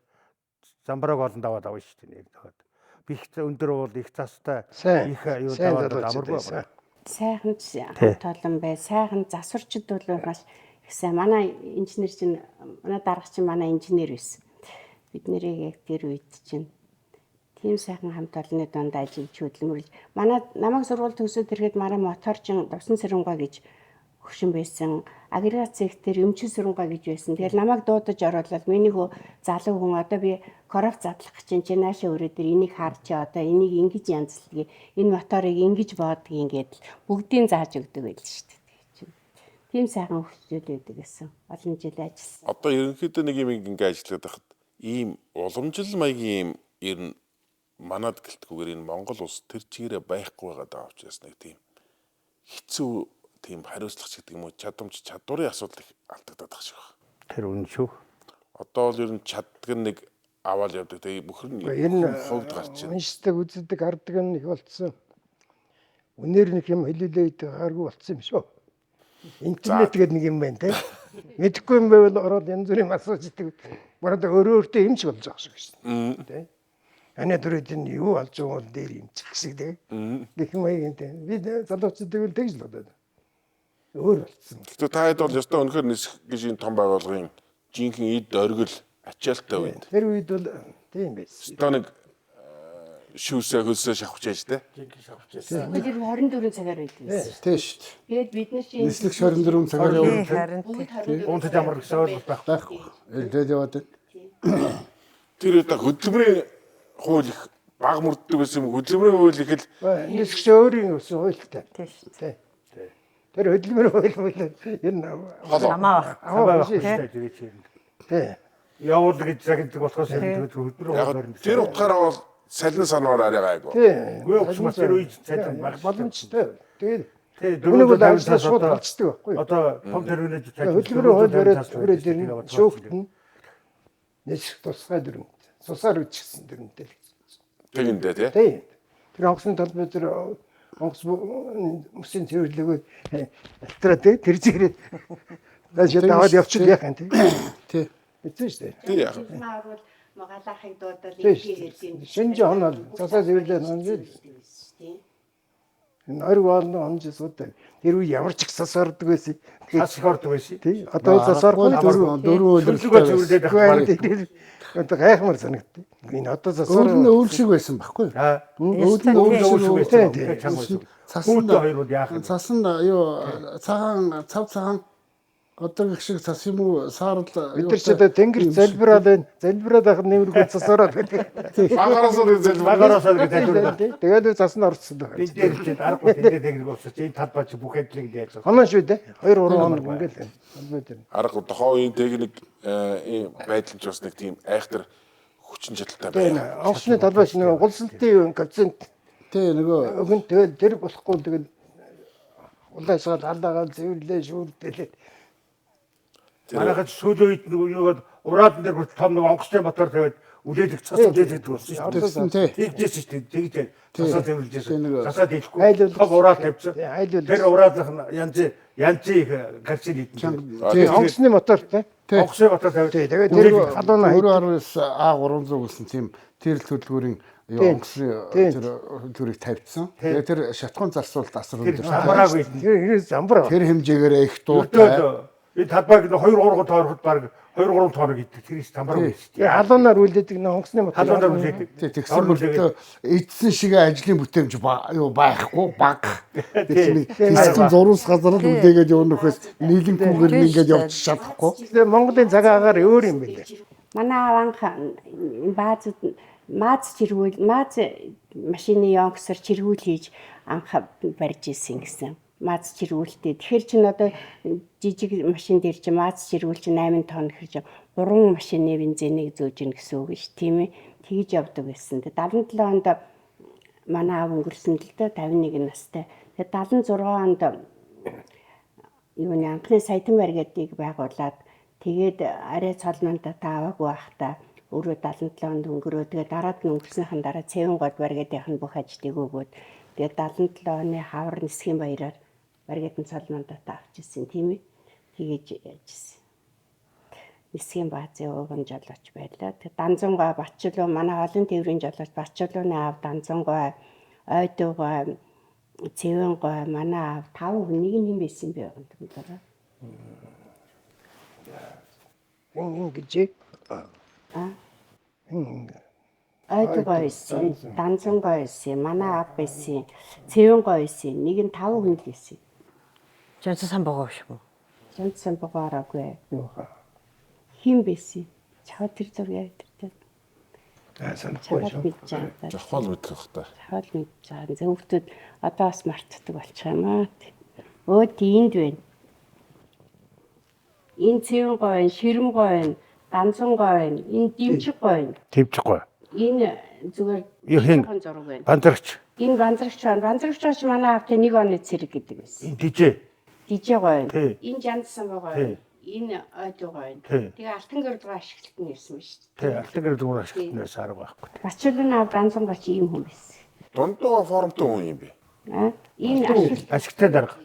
Speaker 6: замбрааг олон даваад авна шүү дээ нэг тохиод. Бих өндөр бол их цастай их юу даваад амаргүй байна.
Speaker 5: Сайхан тоолон бай. Сайхан засварчд бол маш их сайн. Манай инженер чинь манай дарга чинь манай инженер байсан. бид нэрийг яг тэр үед чинь тийм сайхан хамт олонны донд ажиллаж хөдөлмөрлөж манай намайг сургууль төгсөөд ирэхэд манай моторчин Давсан Сэрэнгаа гэж хөшин байсан. Агрегат цэгтэр Өмчин Сэрэнгаа гэж байсан. Тэгэл намайг дуудаж оруулаад миний хөө залуу хүн одоо би коров задлах гэж чинь наашаа өрөөдөр энийг харж одоо энийг ингэж янзлая. Энэ моторыг ингэж боодгийг ингээд бүгдийг зааж өгдөг байл шүү дээ. Тийм сайхан хөгжил байдаг гэсэн. Олон жил ажилласан.
Speaker 1: Одоо ерөнхийдөө нэг юм ингээ ажиллаад байхад ийм уламжлал маягийн юм ер нь манад гэлтгүүгээр энэ Монгол улс тэр чигээрээ байхгүй байгаа даа учраас нэг тийм хэцүү тийм хариуцлагч гэдэг юм уу чадамж чадварын асуудал их алдагдаад байгаа шиг байна.
Speaker 6: Тэр үн шүү.
Speaker 1: Одоо бол ер нь чаддаг нэг аваад явдаг. Тэгээ бүхэр нь
Speaker 3: Энэ
Speaker 1: хувьд гарч байна.
Speaker 3: уншдаг, үздэг, хардаг нь их болцсон. Үнээр нэг юм хэлүүлээд байгаагүй болцсон юм шүү. Интернет гэдэг нэг юм байна те. Мэдэхгүй юм байвал ороод янз бүрийн асууж идэг. Бараад өөрөө өөртөө юм шиг болж байгаа шиг шин. Тэ. Аны дөрөд энэ юу болж байгаа бол дээр юм чих шиг те. Гэх маягийн те. Би залуучуудыг л тэгж л бодоод. Өөр болцсон.
Speaker 1: Гэхдээ та хэд бол ёстой өнөхөр нисэх гэж энэ том байгууллагын жинхэнэ эд оргил ачаалттай үед.
Speaker 3: Тэр үед бол тийм байсан.
Speaker 1: Одоо нэг шүүсээ хөлсөө шавхаж яаж те.
Speaker 5: Бид 24 цагаар байдаг.
Speaker 2: Тийм шүү дээ.
Speaker 5: Тэгээд бид нар чинь
Speaker 2: Нислэг 24 цагаар явуулдаг.
Speaker 4: Харин
Speaker 6: Унтаж амар гэсэн ойлголт байхгүй.
Speaker 2: байхгүй. Элдээд яваад байна.
Speaker 1: Тэр одоо хөдөлмөрийн хууль их баг мөрддөг байсан юм. Хөдөлмөрийн хууль их л
Speaker 3: Нисгч өөрийн өсөн хуультай.
Speaker 4: тийм шүү.
Speaker 3: Тэ. Тэр хөдөлмөр хууль бол ер нь
Speaker 4: Намаа
Speaker 3: аваа
Speaker 6: байхгүй
Speaker 3: биш.
Speaker 6: шүү дээ тэр чинь.
Speaker 3: Тэ.
Speaker 6: Явуул гэж загнадаг болохоос хөдөлмөр
Speaker 1: яг
Speaker 6: хуулиар
Speaker 1: тэр утгаараа бол салин санаар арай гайгүй.
Speaker 3: Тэ.
Speaker 6: Үгүй өгсөн тэр үед цайдан баг.
Speaker 3: Боломжтой. Тэгээд
Speaker 6: Тэгээ
Speaker 3: Үнийг бол
Speaker 6: 450
Speaker 3: ажлаа
Speaker 6: цаас
Speaker 3: шууд
Speaker 6: одоо
Speaker 3: болцдог байхгүй юу?
Speaker 6: одоо том тэргүүнэж
Speaker 3: Хөдөлмөрийн хууль бариад түрээд ирнэ. Шүүхт нь нисэх тусгай дүрмт. Сусаар үчигсэн дүрмтэй.
Speaker 1: Тэгэндээ тий.
Speaker 3: Тэ. Тэр онгоцны талбай тэр онгоц мөсийн цэвэрлэгөө альтраа тэ тэр зэгрээд даашаа даваад явчих яах юм тэ.
Speaker 2: Тий.
Speaker 3: Эцэн штэ.
Speaker 1: Тий яг.
Speaker 5: орвол магалахыг дуудаад
Speaker 3: Тий.
Speaker 5: ингээд хэлсэн.
Speaker 3: Шинж хонол цасаа цэвэрлээд хонжил.
Speaker 5: Тийм.
Speaker 3: Энэ орг болно хонжсууд тэр үе ямар ч их сасардаг байсан.
Speaker 6: хас их ордог байсан.
Speaker 3: Тий. Одоо сасарахгүй
Speaker 2: дөрөв
Speaker 6: Төлөвлөгөө
Speaker 2: үйлдэлтэй.
Speaker 6: цэвэрлээд авах.
Speaker 3: тэр одоо гайхмар санагдтыг. Энэ одоо сасар
Speaker 2: Өөр нь өөл шиг байсан байхгүй юу?
Speaker 6: Аа.
Speaker 2: Өөл нь
Speaker 6: Өөр
Speaker 2: өөл
Speaker 6: шиг
Speaker 2: шиг
Speaker 6: байсан.
Speaker 3: тий.
Speaker 6: Чанга байсан.
Speaker 2: Цасан
Speaker 6: Хүүтэй хоёр бол яах юм?
Speaker 2: цасан юу цагаан цав цагаан одоо гэх шиг цас юм уу саарл
Speaker 3: бид нар ч одоо тэнгэр залбираад байна. Залбираад ахад нэмэргүй засаараад байдаг.
Speaker 1: Багараас л зэл
Speaker 6: Багараас л гэж хэлдэг.
Speaker 3: Тэгээд цас нь орцсон байна.
Speaker 6: Бид дээр чинь аргагүй тэндээ тэгнэг болсон. Энэ талбай чи бүх хэдлэг яаж байгаа.
Speaker 3: Хоноо шүү дээ. 2-3 хоног ингээл байна. Албай дээр.
Speaker 1: арга тухайн үеийн техник ийм байдал ч бас нэг тийм айхтар хүчин чадалтай
Speaker 3: Тэгээд
Speaker 1: байна.
Speaker 3: онгоцны талбай чинь гулсалтын коэффициент
Speaker 2: тий нөгөө
Speaker 3: өгөн тэгээд тэр болохгүй тэгээд улаасгаад алаагаад зэвэрлээ шүүлдэлээ.
Speaker 6: Манайхад сүүлийн үед нөгөө юугаад ураад дээр бүр том нэг онгоцны мотор тавиад үлээдэг цас үлээдэг болсон шүү дээ.
Speaker 2: тэгсэн тий.
Speaker 6: Тэгжээс шүү дээ. Тэгжээ. Цасаа
Speaker 2: Тийм
Speaker 6: зэмлжсэн.
Speaker 2: нөгөө
Speaker 6: Цасаа дэлэхгүй.
Speaker 3: Айлуул-
Speaker 6: Том ураад тавьсан.
Speaker 3: Айлуул-
Speaker 6: Тэр ураадах нь янз их гарцын хийдэн.
Speaker 2: тий.
Speaker 3: Онгоцны мотортой.
Speaker 2: Тий.
Speaker 6: Онгоцны мотор тавиад.
Speaker 3: Тэгээд
Speaker 2: Тэр
Speaker 3: тэр халууна хайд.
Speaker 2: 419 А300 гэсэн тийм тэрл төлөвлөгөөний юу
Speaker 3: Тийм.
Speaker 2: онгоцны
Speaker 3: Тийм.
Speaker 2: тэр төлөвлөгөөг тавьсан. Тэгээ тэр шатхуун зарцуулалт асар
Speaker 6: Тэр
Speaker 2: өндөр.
Speaker 6: хамаагүй.
Speaker 3: Тэр замбар.
Speaker 2: Тэр хэмжээгээр их дуутай.
Speaker 6: Өртөө энэ талбайг 2-3 тоороход баг 2-3 тоорог идэх. Тэр их тамбар байсан.
Speaker 3: Тэр халуунаар үлдээдэг нэ онгоцны мотор.
Speaker 6: Халуунаар үлээдэг.
Speaker 2: Тий, тэгсэн мөртөө эдсэн шиг ажлын бүтээмж юу байхгүй баг. Тэгсэн зурус газар л үлдээгээд явна нөхөс нийлэнхүүгээр нь ингээд явж чадахгүй.
Speaker 3: Тэгээд Монголын цаг агаар өөр юм байна.
Speaker 5: Манай аванх баазууд мааз машины youngster чиргүүл хийж анх барьж ирсэн гэсэн. Мааз чиргүүлтэй. Тэгэхээр чинь одоо жижиг машин дээр чинь мааз чиргүүл чинь 8 тонн хэрэг 3 машины бензинийг зөөж ийн гэсэн үг шүү, тийм ээ. Тэгж явдаг байсан. Тэгээд 77 онд манай аав өнгөрсөн л дээ 51 настай. Тэгээд 76 онд юуны анхны саятан баригдыг байгуулад тэгээд арай цолнондоо тааваагүй байхдаа өөрөө 77 онд өнгөрөө тэгээд дараад нь өнгөрснөхийн дараа цэвэн гол баригдынх нь бүх ажлыг өгөөд тэгээд 77 оны хавар нисхийн баяраар баригдын цолнондоо таавч ирсэн тийм ээ. Тэгэж яажсэн. Нисхийн баазын ууган жолооч байлаа. Тэгээд Данзангой Батчилуу манай олон тээврийн жолооч Батчилууны аав Данзангой Ойдгой Цэвэнгой манай аав 5 хүн нэг нь хэн байсан бэ гэдэг.
Speaker 3: Ингэж
Speaker 5: Ойд гоё байсан. Данзан гоё байсан. Манай аав байсан. Цэвэн гоё байсан. Нэг нь 5 хүн л байсан.
Speaker 4: Жанцсан сан богоо биш үү?
Speaker 5: Жанцсан богоороогүй.
Speaker 3: Юу хаа.
Speaker 5: Хин байсан. Чаа тэр зургийг ярьдаг.
Speaker 3: Санахгүй
Speaker 5: Чаад
Speaker 3: шүү.
Speaker 5: мэдж байгаа.
Speaker 1: Жохол мэдэх бах та.
Speaker 5: Чаад мэдж байгаа. Зөвхөн одоо бас мартдаг болчих юм аа. Өө тийнд байна. Энэ цэвэн гоё, ширэм гоё, данзан гоё, энэ дэмчиг гоё.
Speaker 6: Төвчихгүй.
Speaker 5: Энэ зүгээр
Speaker 6: Юу хийн?
Speaker 5: зураг байна.
Speaker 6: Бандрагч.
Speaker 5: Энэ банзрагч байна. Банзрагч ч манай аавтай 1 оны цэрэг гэдэг байсан.
Speaker 6: Энэ дижээ.
Speaker 5: Дижээ гоё.
Speaker 6: Тий.
Speaker 5: Энэ жанцсан
Speaker 6: Тий.
Speaker 5: гоё. Энэ ойд гоё.
Speaker 6: Тий.
Speaker 5: Тэгээ алтан гэрдгаа ашиглалт нь ирсэн шүү дээ.
Speaker 6: Тэ алтан зүгээр ашиглалтнаас арга байхгүй.
Speaker 5: Бачуулын аав данзан бач ийм хүн байсан.
Speaker 1: Дундууга формтой хүн юм бэ.
Speaker 5: Энэ ашиглалт
Speaker 6: Ашигтай дарга.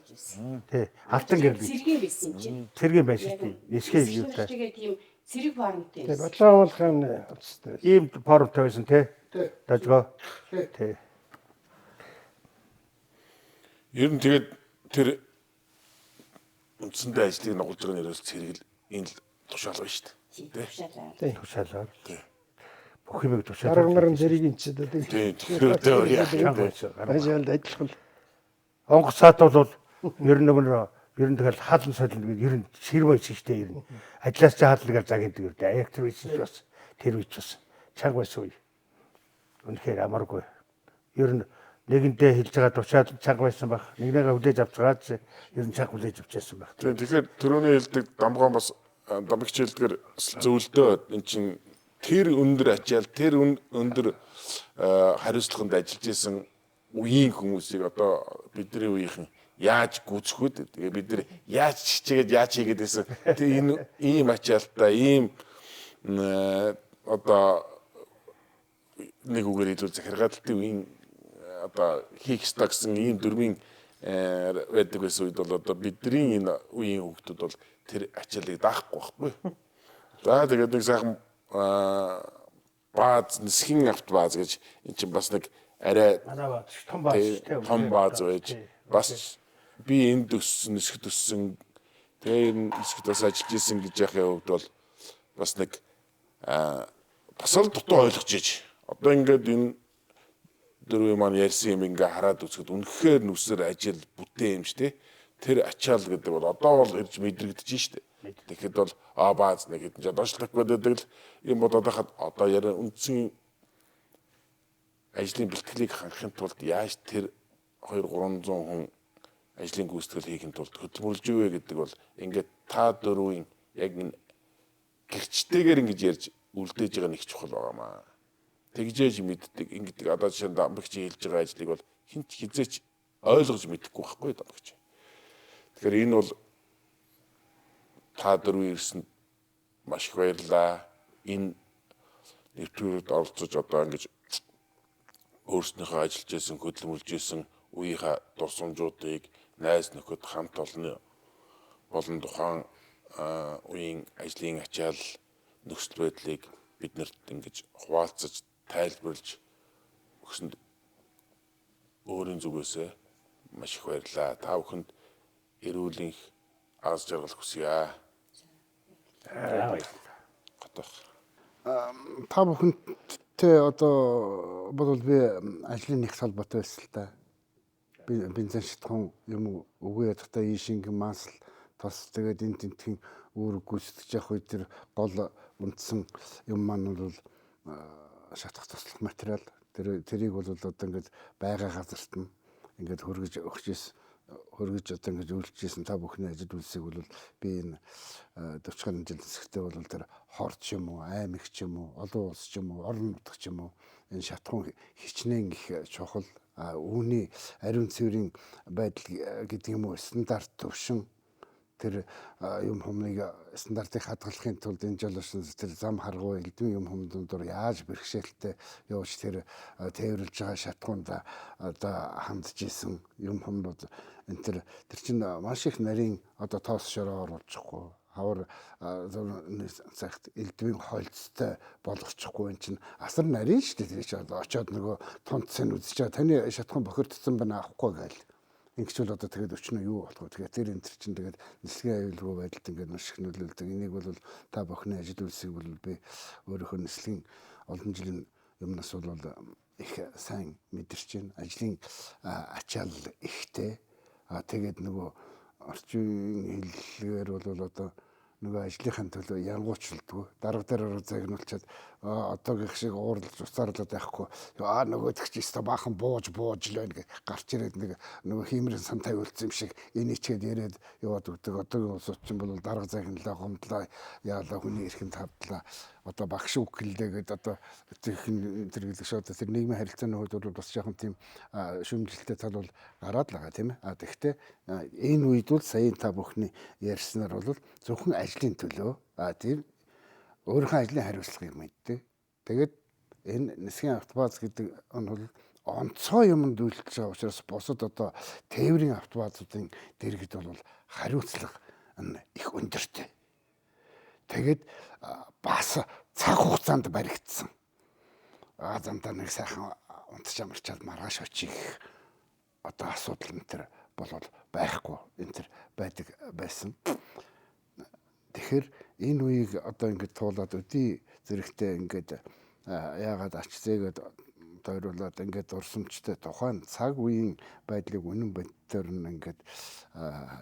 Speaker 6: Тэ алтан гэрэл.
Speaker 5: цэргийн байсан юм чинь.
Speaker 6: Цэргийн байж тээ. Нисхээ юутай.
Speaker 5: Тэгээд тийм цэрэг формтой.
Speaker 3: Тэгээ бодлоо уулах юм уцтай.
Speaker 6: Ийм формтой байсан те. Дажгаа. Тэ.
Speaker 1: Ер нь тэгээд тэр үндсэндээ ажлыг нугалж байгаа нэрээс цэргэл энэ л тушаал байна шүү дээ.
Speaker 6: Тушаалаар. Бүх юмыг
Speaker 3: Дарга
Speaker 6: тушаалаар.
Speaker 3: нар зэрэг ч дээ.
Speaker 1: Тийм тэгэхээр өөр яах юм бэ?
Speaker 3: Ажил ажиллах.
Speaker 6: Онгоц саад бол ер нь ер нь тэгэл хаалн солино гэдэг ер нь ширмэ чигтэй ер нь. Ажлаас ч хаалгаар заг гэдэг юм дээ. Яг тэр үеч бас тэр үеч бас чанга байсан үе. Үнэхээр амаргүй. Ер нь нэгэндээ хэлж байгаа тушаал чанга байсан баг. Нэгнээгээ хүлээж авцгаад ер нь чанга хүлээж авчихсан баг.
Speaker 1: Тэгэхээр түрүүний хэлдэг дамгаан бас дамгч хэлдгээр зөвлөдөө эн чин тэр өндөр ачаал тэр өндөр хариуцлаганд ажиллаж исэн үеийн хүмүүсийг одоо бидний үеийнхэн яаж гүцхүүд тэгээ бид нар яаж чичээгээд яаж хийгээд байсан тэр энэ ийм ачаалтай ийм одоо нэг үгээр хэлбэл захиргаалтын үеийн одоо хийх ёстой гэсэн ийм дөрвийн байдаг байсан үед бол одоо бидний энэ үеийн хүүхдүүд бол тэр ачаалыг даахгүй байхгүй. За тэгээд нэг сайхан бааз нисхийн авт бааз гэж эн чинь бас нэг арай
Speaker 6: Манай бааз том бааз
Speaker 1: том бааз байж бас би энд өссөн нисгэд өссөн тэгээ нисгэд бас ажиллаж исэн гэж яхахын хувьд бол бас нэг бас л дутуу ойлгож иж одоо ингээд энэ дөрвийн маань ярьсан юм ингээ хараад үзэхэд үнэхээр нүсэр ажил бүтээн юм шүү дээ. Тэр ачаал гэдэг бол одоо бол ирж мэдрэгдэж штэ. Тэгэхэд бол бааз нэг хэдэн жаа доошлох гэдэг л юм бодоод хахад одоо яриа үндсэн ажлын бэлтгэлийг хангахын тулд яаж тэр 200-300 хүн ажлын гүйцэтгэл хийхин тулд хөдөлмөрлж ивэ гэдэг бол ингээд та дөрвийн яг энэ гэрчтэйгээр ингэж ярьж үлдээж байгаа нэг чухал байгаамаа. Тэгжээж мэддэг ингэдэг одоо жишээ нь дамбагч хийж байгаа ажлыг бол хинч хизээч ойлгож мэдэхгүй байхгүй дамбагч. Тэгэхээр энэ бол та дөрвийн ирсэнд маш их баярлалаа. Энэ нэвтрүүлэгт оролцож одоо ингэж өөрснийхөө ажиллаж исэн хөдөлмөрлж исэн үеийнхээ дурсамжуудыг найз нөхөд хамт олны болон тухайн үеийн ажлын ачаал нөхцөл байдлыг биднэрт ингэж хуваалцаж тайлбарлаж өгсөнд өөрийн зүгээсээ маш их баярлалаа. Та бүхэнд эрүүл аз жаргал хүсье. Готох.
Speaker 2: Та бүхэнтэй одоо бол би ажлын нэг салбарт байсан л да. Бензин шатхан юм үгүй ядахтаа ийшинг масл тос тэгээд энэ тентхийн үүрэг гүйцэтгэж явах үед тэр гол үндсэн юм маань бол шатах туслах материал тэрийг бол одоо ингээд байгаа газарт нь ингээд хөргөж өгчээс хөргөж одоо ингээд үйлчижсэн та бүхний ажил үйлсийг бол би энэ 40 гаруй жил хэсэгтээ бол тэр хор ч юм уу аймаг ч юм уу олон улс ч юм уу орон нутг ч юм уу энэ шатхан хичнээн их чухал үүний ариун цэврийн байдал гэдэг юм уу стандарт төвшин тэр юм хүмүүнийг стандартыг хадгалахын тулд энэ жолооч тэр зам харгуй элдвийн юм хүмүүдээр яаж бэрхшээлтэй явж тэр тээвэрлж байгаа шатгуунд одоо хандж исэн юм хүмүүд энэ тэр чинь маш их нарийн одоо тоос шороо оруулчихгүй хавар цагт элдвийн хойлцтой болгочихгүй энэ чинь асар нарийн шүү дээ тэр чинь очоод нөгөө тунцыг үзэж байгаа таны шатхан бохирдсон байна авахгүй гээл Ингэж бол одоо тэгээд өчнөө юу болох вэ? Тэгээд тэр энэ чинь тэгээд нислэгийн аюулгүй байдалд ингээд маш их нөлөөлдөг. Энийг бол та бүхний ажил үйлсийг бол би өөрийнхөө нислэгийн олон жилийн юмнаас бол их сайн мэдэрч байна. Ажлын ачаал ихтэй. Тэгээд нөгөө орчин хэллэгээр бол одоо нөгөө ажлынхаа төлөө янгуучилдгүй дарга дээр загнуулчаад одоогийнх шиг уурлаж уцаарлаад байхгүй нөгөөдөх чи өстө баахан бууж л байна гэж гарч ирээд нөгөө хиймэрэн сантай үлдсэн юм шиг энийчгээд яриад яваад өгдөг. Одоогийн улсууд чинь бол дарга загналаа гомдлоо яалаа хүний эрхэнд тавдлаа одоо багш үгэллээ гэдэг одоо тэр гэлэг шууд тэр нийгмийн харилцааны хувьд бол бас жоохон тийм шүүмжлэлтэй тал бол гараад л байгаа тийм ээ. Тэгэхдээ энэ үед бол сая та бүхний ярьснаар бол зөвхөн ажлын төлөө тийм өөрийнхөө ажлын хариуцлагыг мэддэг. Тэгээд энэ нисхийн автобаз гэдэг нь бол онцгой юмд үйлчлэж байгаа учраас бусад одоо тээврийн автобазуудын дэргэд бол хариуцлага их өндөртэй. Тэгээд бас цаг хугацаанд баригдсан. Замдаа нэг сайхан унтж амарчаад маргааш очих одоо асуудал энэ төр болол байхгүй энэ төр байдаг байсан. Тэгэхээр энэ үеийг одоо ингээд туулаад өдий зэрэгтэй ингээд яагаад ач зээгээд тойруулаад ингээд урсамжтай тухайн цаг үеийн байдлыг үнэн бодтоор нь ингээд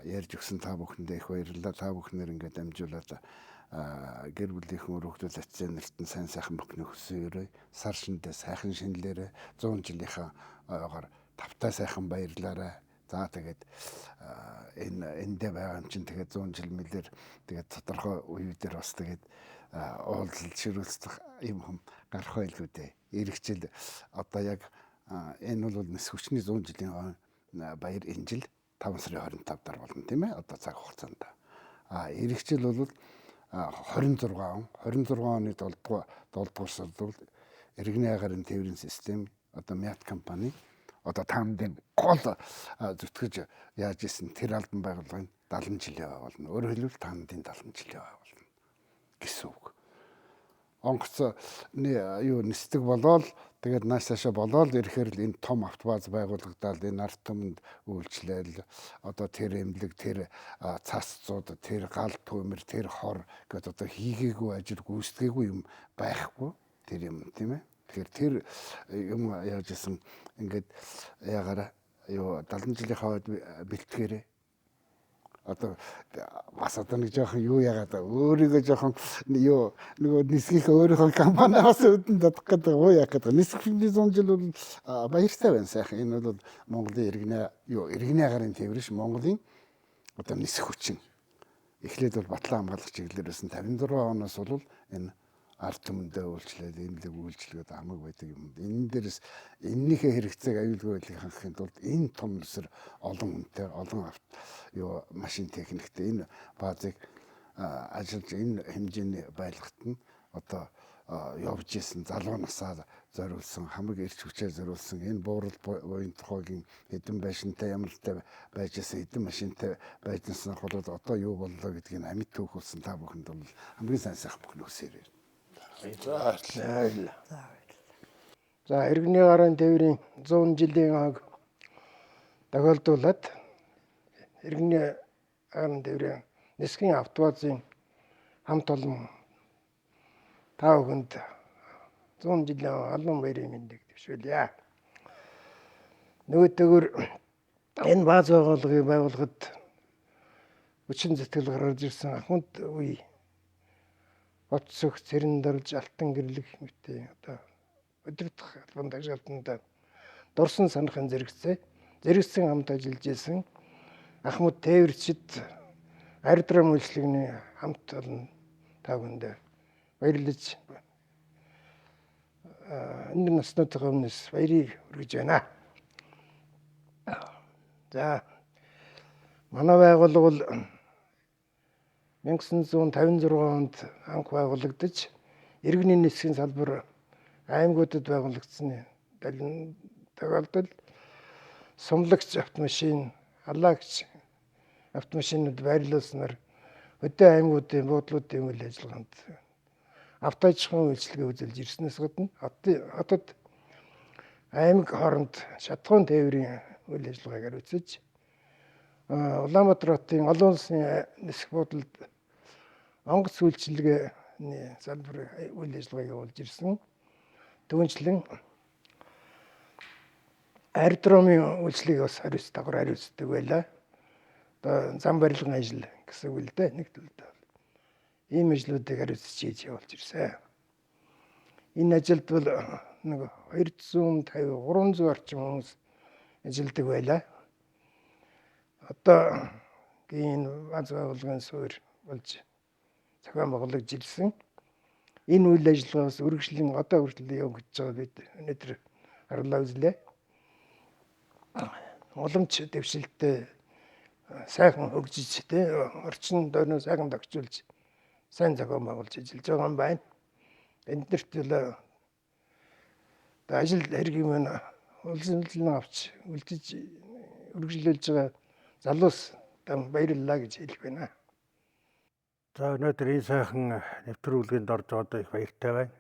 Speaker 2: ярьж өгсөн та бүхэндээ их баярлалаа. Та бүхнээр ингээд амжуулаад гэр бүлийнхэн өргөдөл ацсан нэртэн сайн сайхан бүхний хөсөөрөө сар шиндээ сайхан шинэлээрээ 100 жилийнхаа ойгоор тавтай сайхан баярлаарай. За тэгээд эндээ байгаа юм чинь тэгээд 100 жил мэлэр тэгээд тодорхой үеүүдээр бас тэгээд уулзалт ширүүлцэх юм хүм гарах байлгүй дээ. Иргэжил одоо яг энэ бол нис хүчний 100 жилийн баяр энэ жил 5 сарын 25 дараа болно тийм ээ. Одоо цаг хугацаанд. Иргэжил бол 26 оны 7 дугаар сард бол иргэний агарын тээврийн систем одоо Мят компани одоо таамдын гол зүтгэж яаж исэн тэр албан байгууллагын 70 жилийн болно. Өөрөөр хэлбэл таамдын 70 жилийн болно гэсэн үг. Онгоц юу нисдэг болоод тэгээд нааш цаашаа болоод ирэхээр л энэ том автобаз байгуулагдаад энэ ард түмэнд үйлчлээл одоо тэр эмнэлэг тэр цасцууд тэр гал төмөр тэр хор гэдэг одоо хийгээгүй ажил гүйцэтгээгүй юм байхгүй тэр юм тийм ээ. Тэгэхээр тэр юм яаж исэн ингээд ягаараа юу 70 жилийнхаа үед бэлтгээрээ одоо бас одоо нэг жоохон юу яагаад өөрийгөө жоохон юу нөгөө нисгийнхээ өөрийнхөө компаниас өдөнд дадах гэдэг уу яах гэдэг. Нисгхийн 100 жил бол баяртай байна сайхан. Энэ бол Монголын иргэний агарын тээврш Монголын одоо нисэх хүчин. Эхлээд бол Батлан хамгаалагч чиглэлээрсэн 56 оноос бол энэ ард түмэндээ үйлчлээд эмнэлэг үйлчлгээд хамаг байдаг юм. Энэ дээрс эннийхээ хэрэгцээг аюулгүй байдлыг хангахын тулд энэ том нүсэр олон хүнтэй олон машин техниктэй энэ баазыг ажиллаж энэ хэмжээний байлгахад нь одоо явж исэн залуу насаа зориулсан хамаг эрч хүчээр зориулсан энэ буурал буян тухайгийн хэдэн байшинтай ямартай байж исэн хэдэн машинтай байжсан бол одоо юу боллоо гэдгийг амьд түүхүүлсэн та бүхэнд бол хамгийн сайн сайхан бүхний хүсээрээ. За иргэний гарын тээврийн 100 жилийн аг тохиолдуулаад иргэний гарын тээврийн нисхийн автобазын хамт олон та бүхэнд 100 жилийн олон баярын мэндийг дэвшүүлье. Нөгөөтэйгөр энэ бааз байгууллагыг байгуулахад хүчин зүтгэл гаргаж ирсэн ахмад үе Оцсох, цэрэндарж, алтан гэрлэх мэт одоо өдөртөх албан тушаалтанд дурсан санахын зэрэгцэн хамт ажиллаж исэн ахмад тээвэрчид аэродром үйлчлэгний хамт олон та бүхэнд баярлаж энэ наснуудынхаа өмнөөс баярыг хүргэж байна. За манай байгууллага бол 1956 онд анх байгуулагдаж иргэний нисхийн салбар аймагуудад байгуулагдсан тохиолдолд сумлагч автомашин, халаагч автомашинууд байрлуулснаар өдөө аймагуудын буудлуудын үйл ажиллагаанд авто аж ахуйн үйлчилгээ үзүүлж ирснээс гадна хотод аймаг хооронд шатхуун тээврийн үйл ажиллагааг хариуцаж
Speaker 3: Улаанбаатар хотын олон улсын нисэх буудалд онгоц үйлчилгээний салбарын үйл ажиллагааг явуулж ирсэн. Түүнчлэн аэродромын үйлчлэгийг бас дагавар хариуцдаг байлаа. Одоо зам барилгын ажил гэсэн үг л дээ, нэг төлөвтэй. Ийм ажлуудыг хариуцж хийж явуулж ирсэн. Энэ ажилд бол нэг 250 300 орчим хүмүүс ажилдаг байлаа. Одоо энэ бааз байгууллагын суурь болж зохион байгуулагдж ирсэн. Энэ үйл ажиллагаас үргэлжлэн одоо хүртэл явагдаж байгаа бид өнөөдөр харлаа үзлээ. Уламж дэвшилттэй сайхан хөгжиж орчин дөрнөө сайхан тогтжуулж сайн зохион байгуулж ажиллаж байгаа юм байна. Энднэрт л ажил хэргийн маань улсын авч үлдэж үргэлжлүүлж байгаа залуус баярлалаа гэж хэлэх байна.
Speaker 6: За өнөөдөр энэ сайхан нэвтрүүлгэнд орж байгаа их баяртай байна.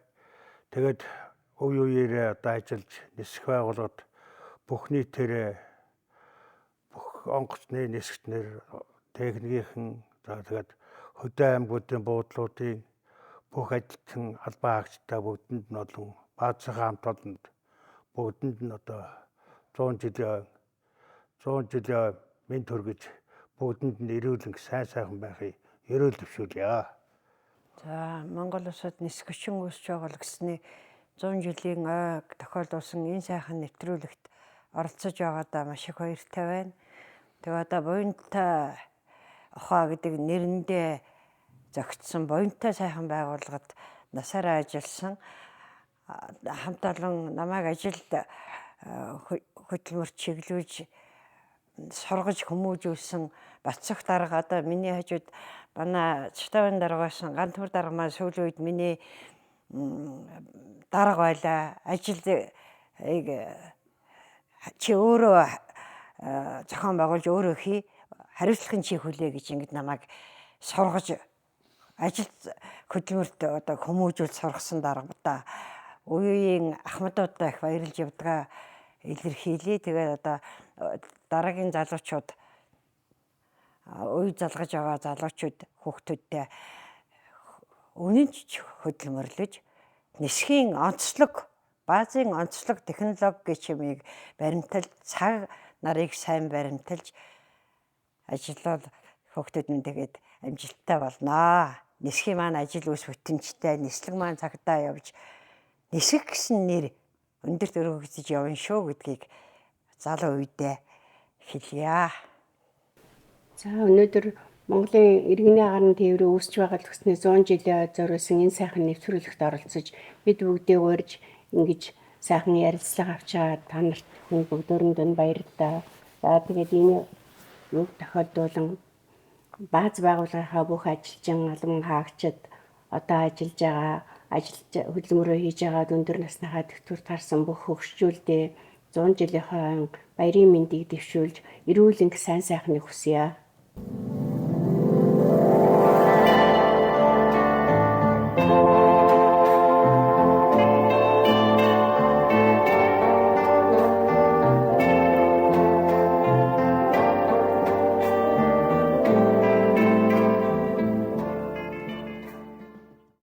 Speaker 6: Тэгээд үе үеэрээ одоо ажиллаж нисэх байгууллагад бүх нийтээрээ бүх онгоцны нисгчнэр техникийн за тэгээд хөдөө аймагуудын буудлуудын бүх ажилтан албан хаагчтай бүгдэнд нь болон баазын хамт олонд бүгдэнд нь одоо 100 жилийн мэд төргөж бүгдэнд нь эрүүлэн сайн сайхан байхыг ерөөл төвшүүлье.
Speaker 4: За Монгол улсад нисгчин үүсэж байгаа л гэсний 100 жилийн ой тохиолдуулсан энэ сайхан нэвтрүүлэгт оролцож байгаадаа маш их баяртай байна. Тэгээ одоо буянтай ухаа гэдэг нэрэндээ зохицсон буянтай сайхан байгууллагад насаараа ажилласан хамт олон намайг ажилд хөдөлмөрт чиглүүлж сургаж хүмүүжүүлсэн Бацсах дарга одоо миний хажууд манай Чатавын дарга байсан Гантмар дарга маань сүүлийн үед миний дарга байлаа. Ажилд чи өөрөө зохион байгуулж өөрөө хий, хариуцлагын чи хүлээ гэж ингэж намайг сургаж ажил хөдөлмөрт одоо хүмүүжүүл сургасан дарга үеийн ахмадуудаа их баярлж явдгаа илэрхийлье. Тэгээд одоо дараагийн залуучууд үе залгаж байгаа залуучууд хүүхдүүдтэй үнэнч хөдөлмөрлөж нисхийн онцлог баазын онцлог технологи чимийг баримталж цаг нарыг сайн баримталж ажиллаад хүүхдүүд нь тэгээд амжилттай болноо. Нисхийн маань ажил үс бүтэмжтэй, нислэг маань цагтаа явж нисэх гэсэн нэр өндөрт өргөгдөж явна шүү гэдгийг залуу үедээ хэлье.
Speaker 5: За өнөөдөр Монголын иргэний агарын тээврийн үүсэж байгаа төсний 100 жилийн зориулсан энэ сайхан нэвтрүүлэгт оролцож бид бүгдээ урьж ингэж сайхан ярилцлага авч байгаа та нарт бүгдөөрэнд нь баярлалаа. За тэгээд энэ юг тохиолдуулан бааз байгууллагынхаа бүх ажилчин албан хаагчид одоо ажиллаж байгаа хөдөлмөрөө хийж байгаа өндөр насныхаа дэвтүр тарсан бүх хөгшчүүлдээ 100 жилийнхаа баярын мэндийг дэвшүүлж эрүүлэн сайн сайхныг хүсье.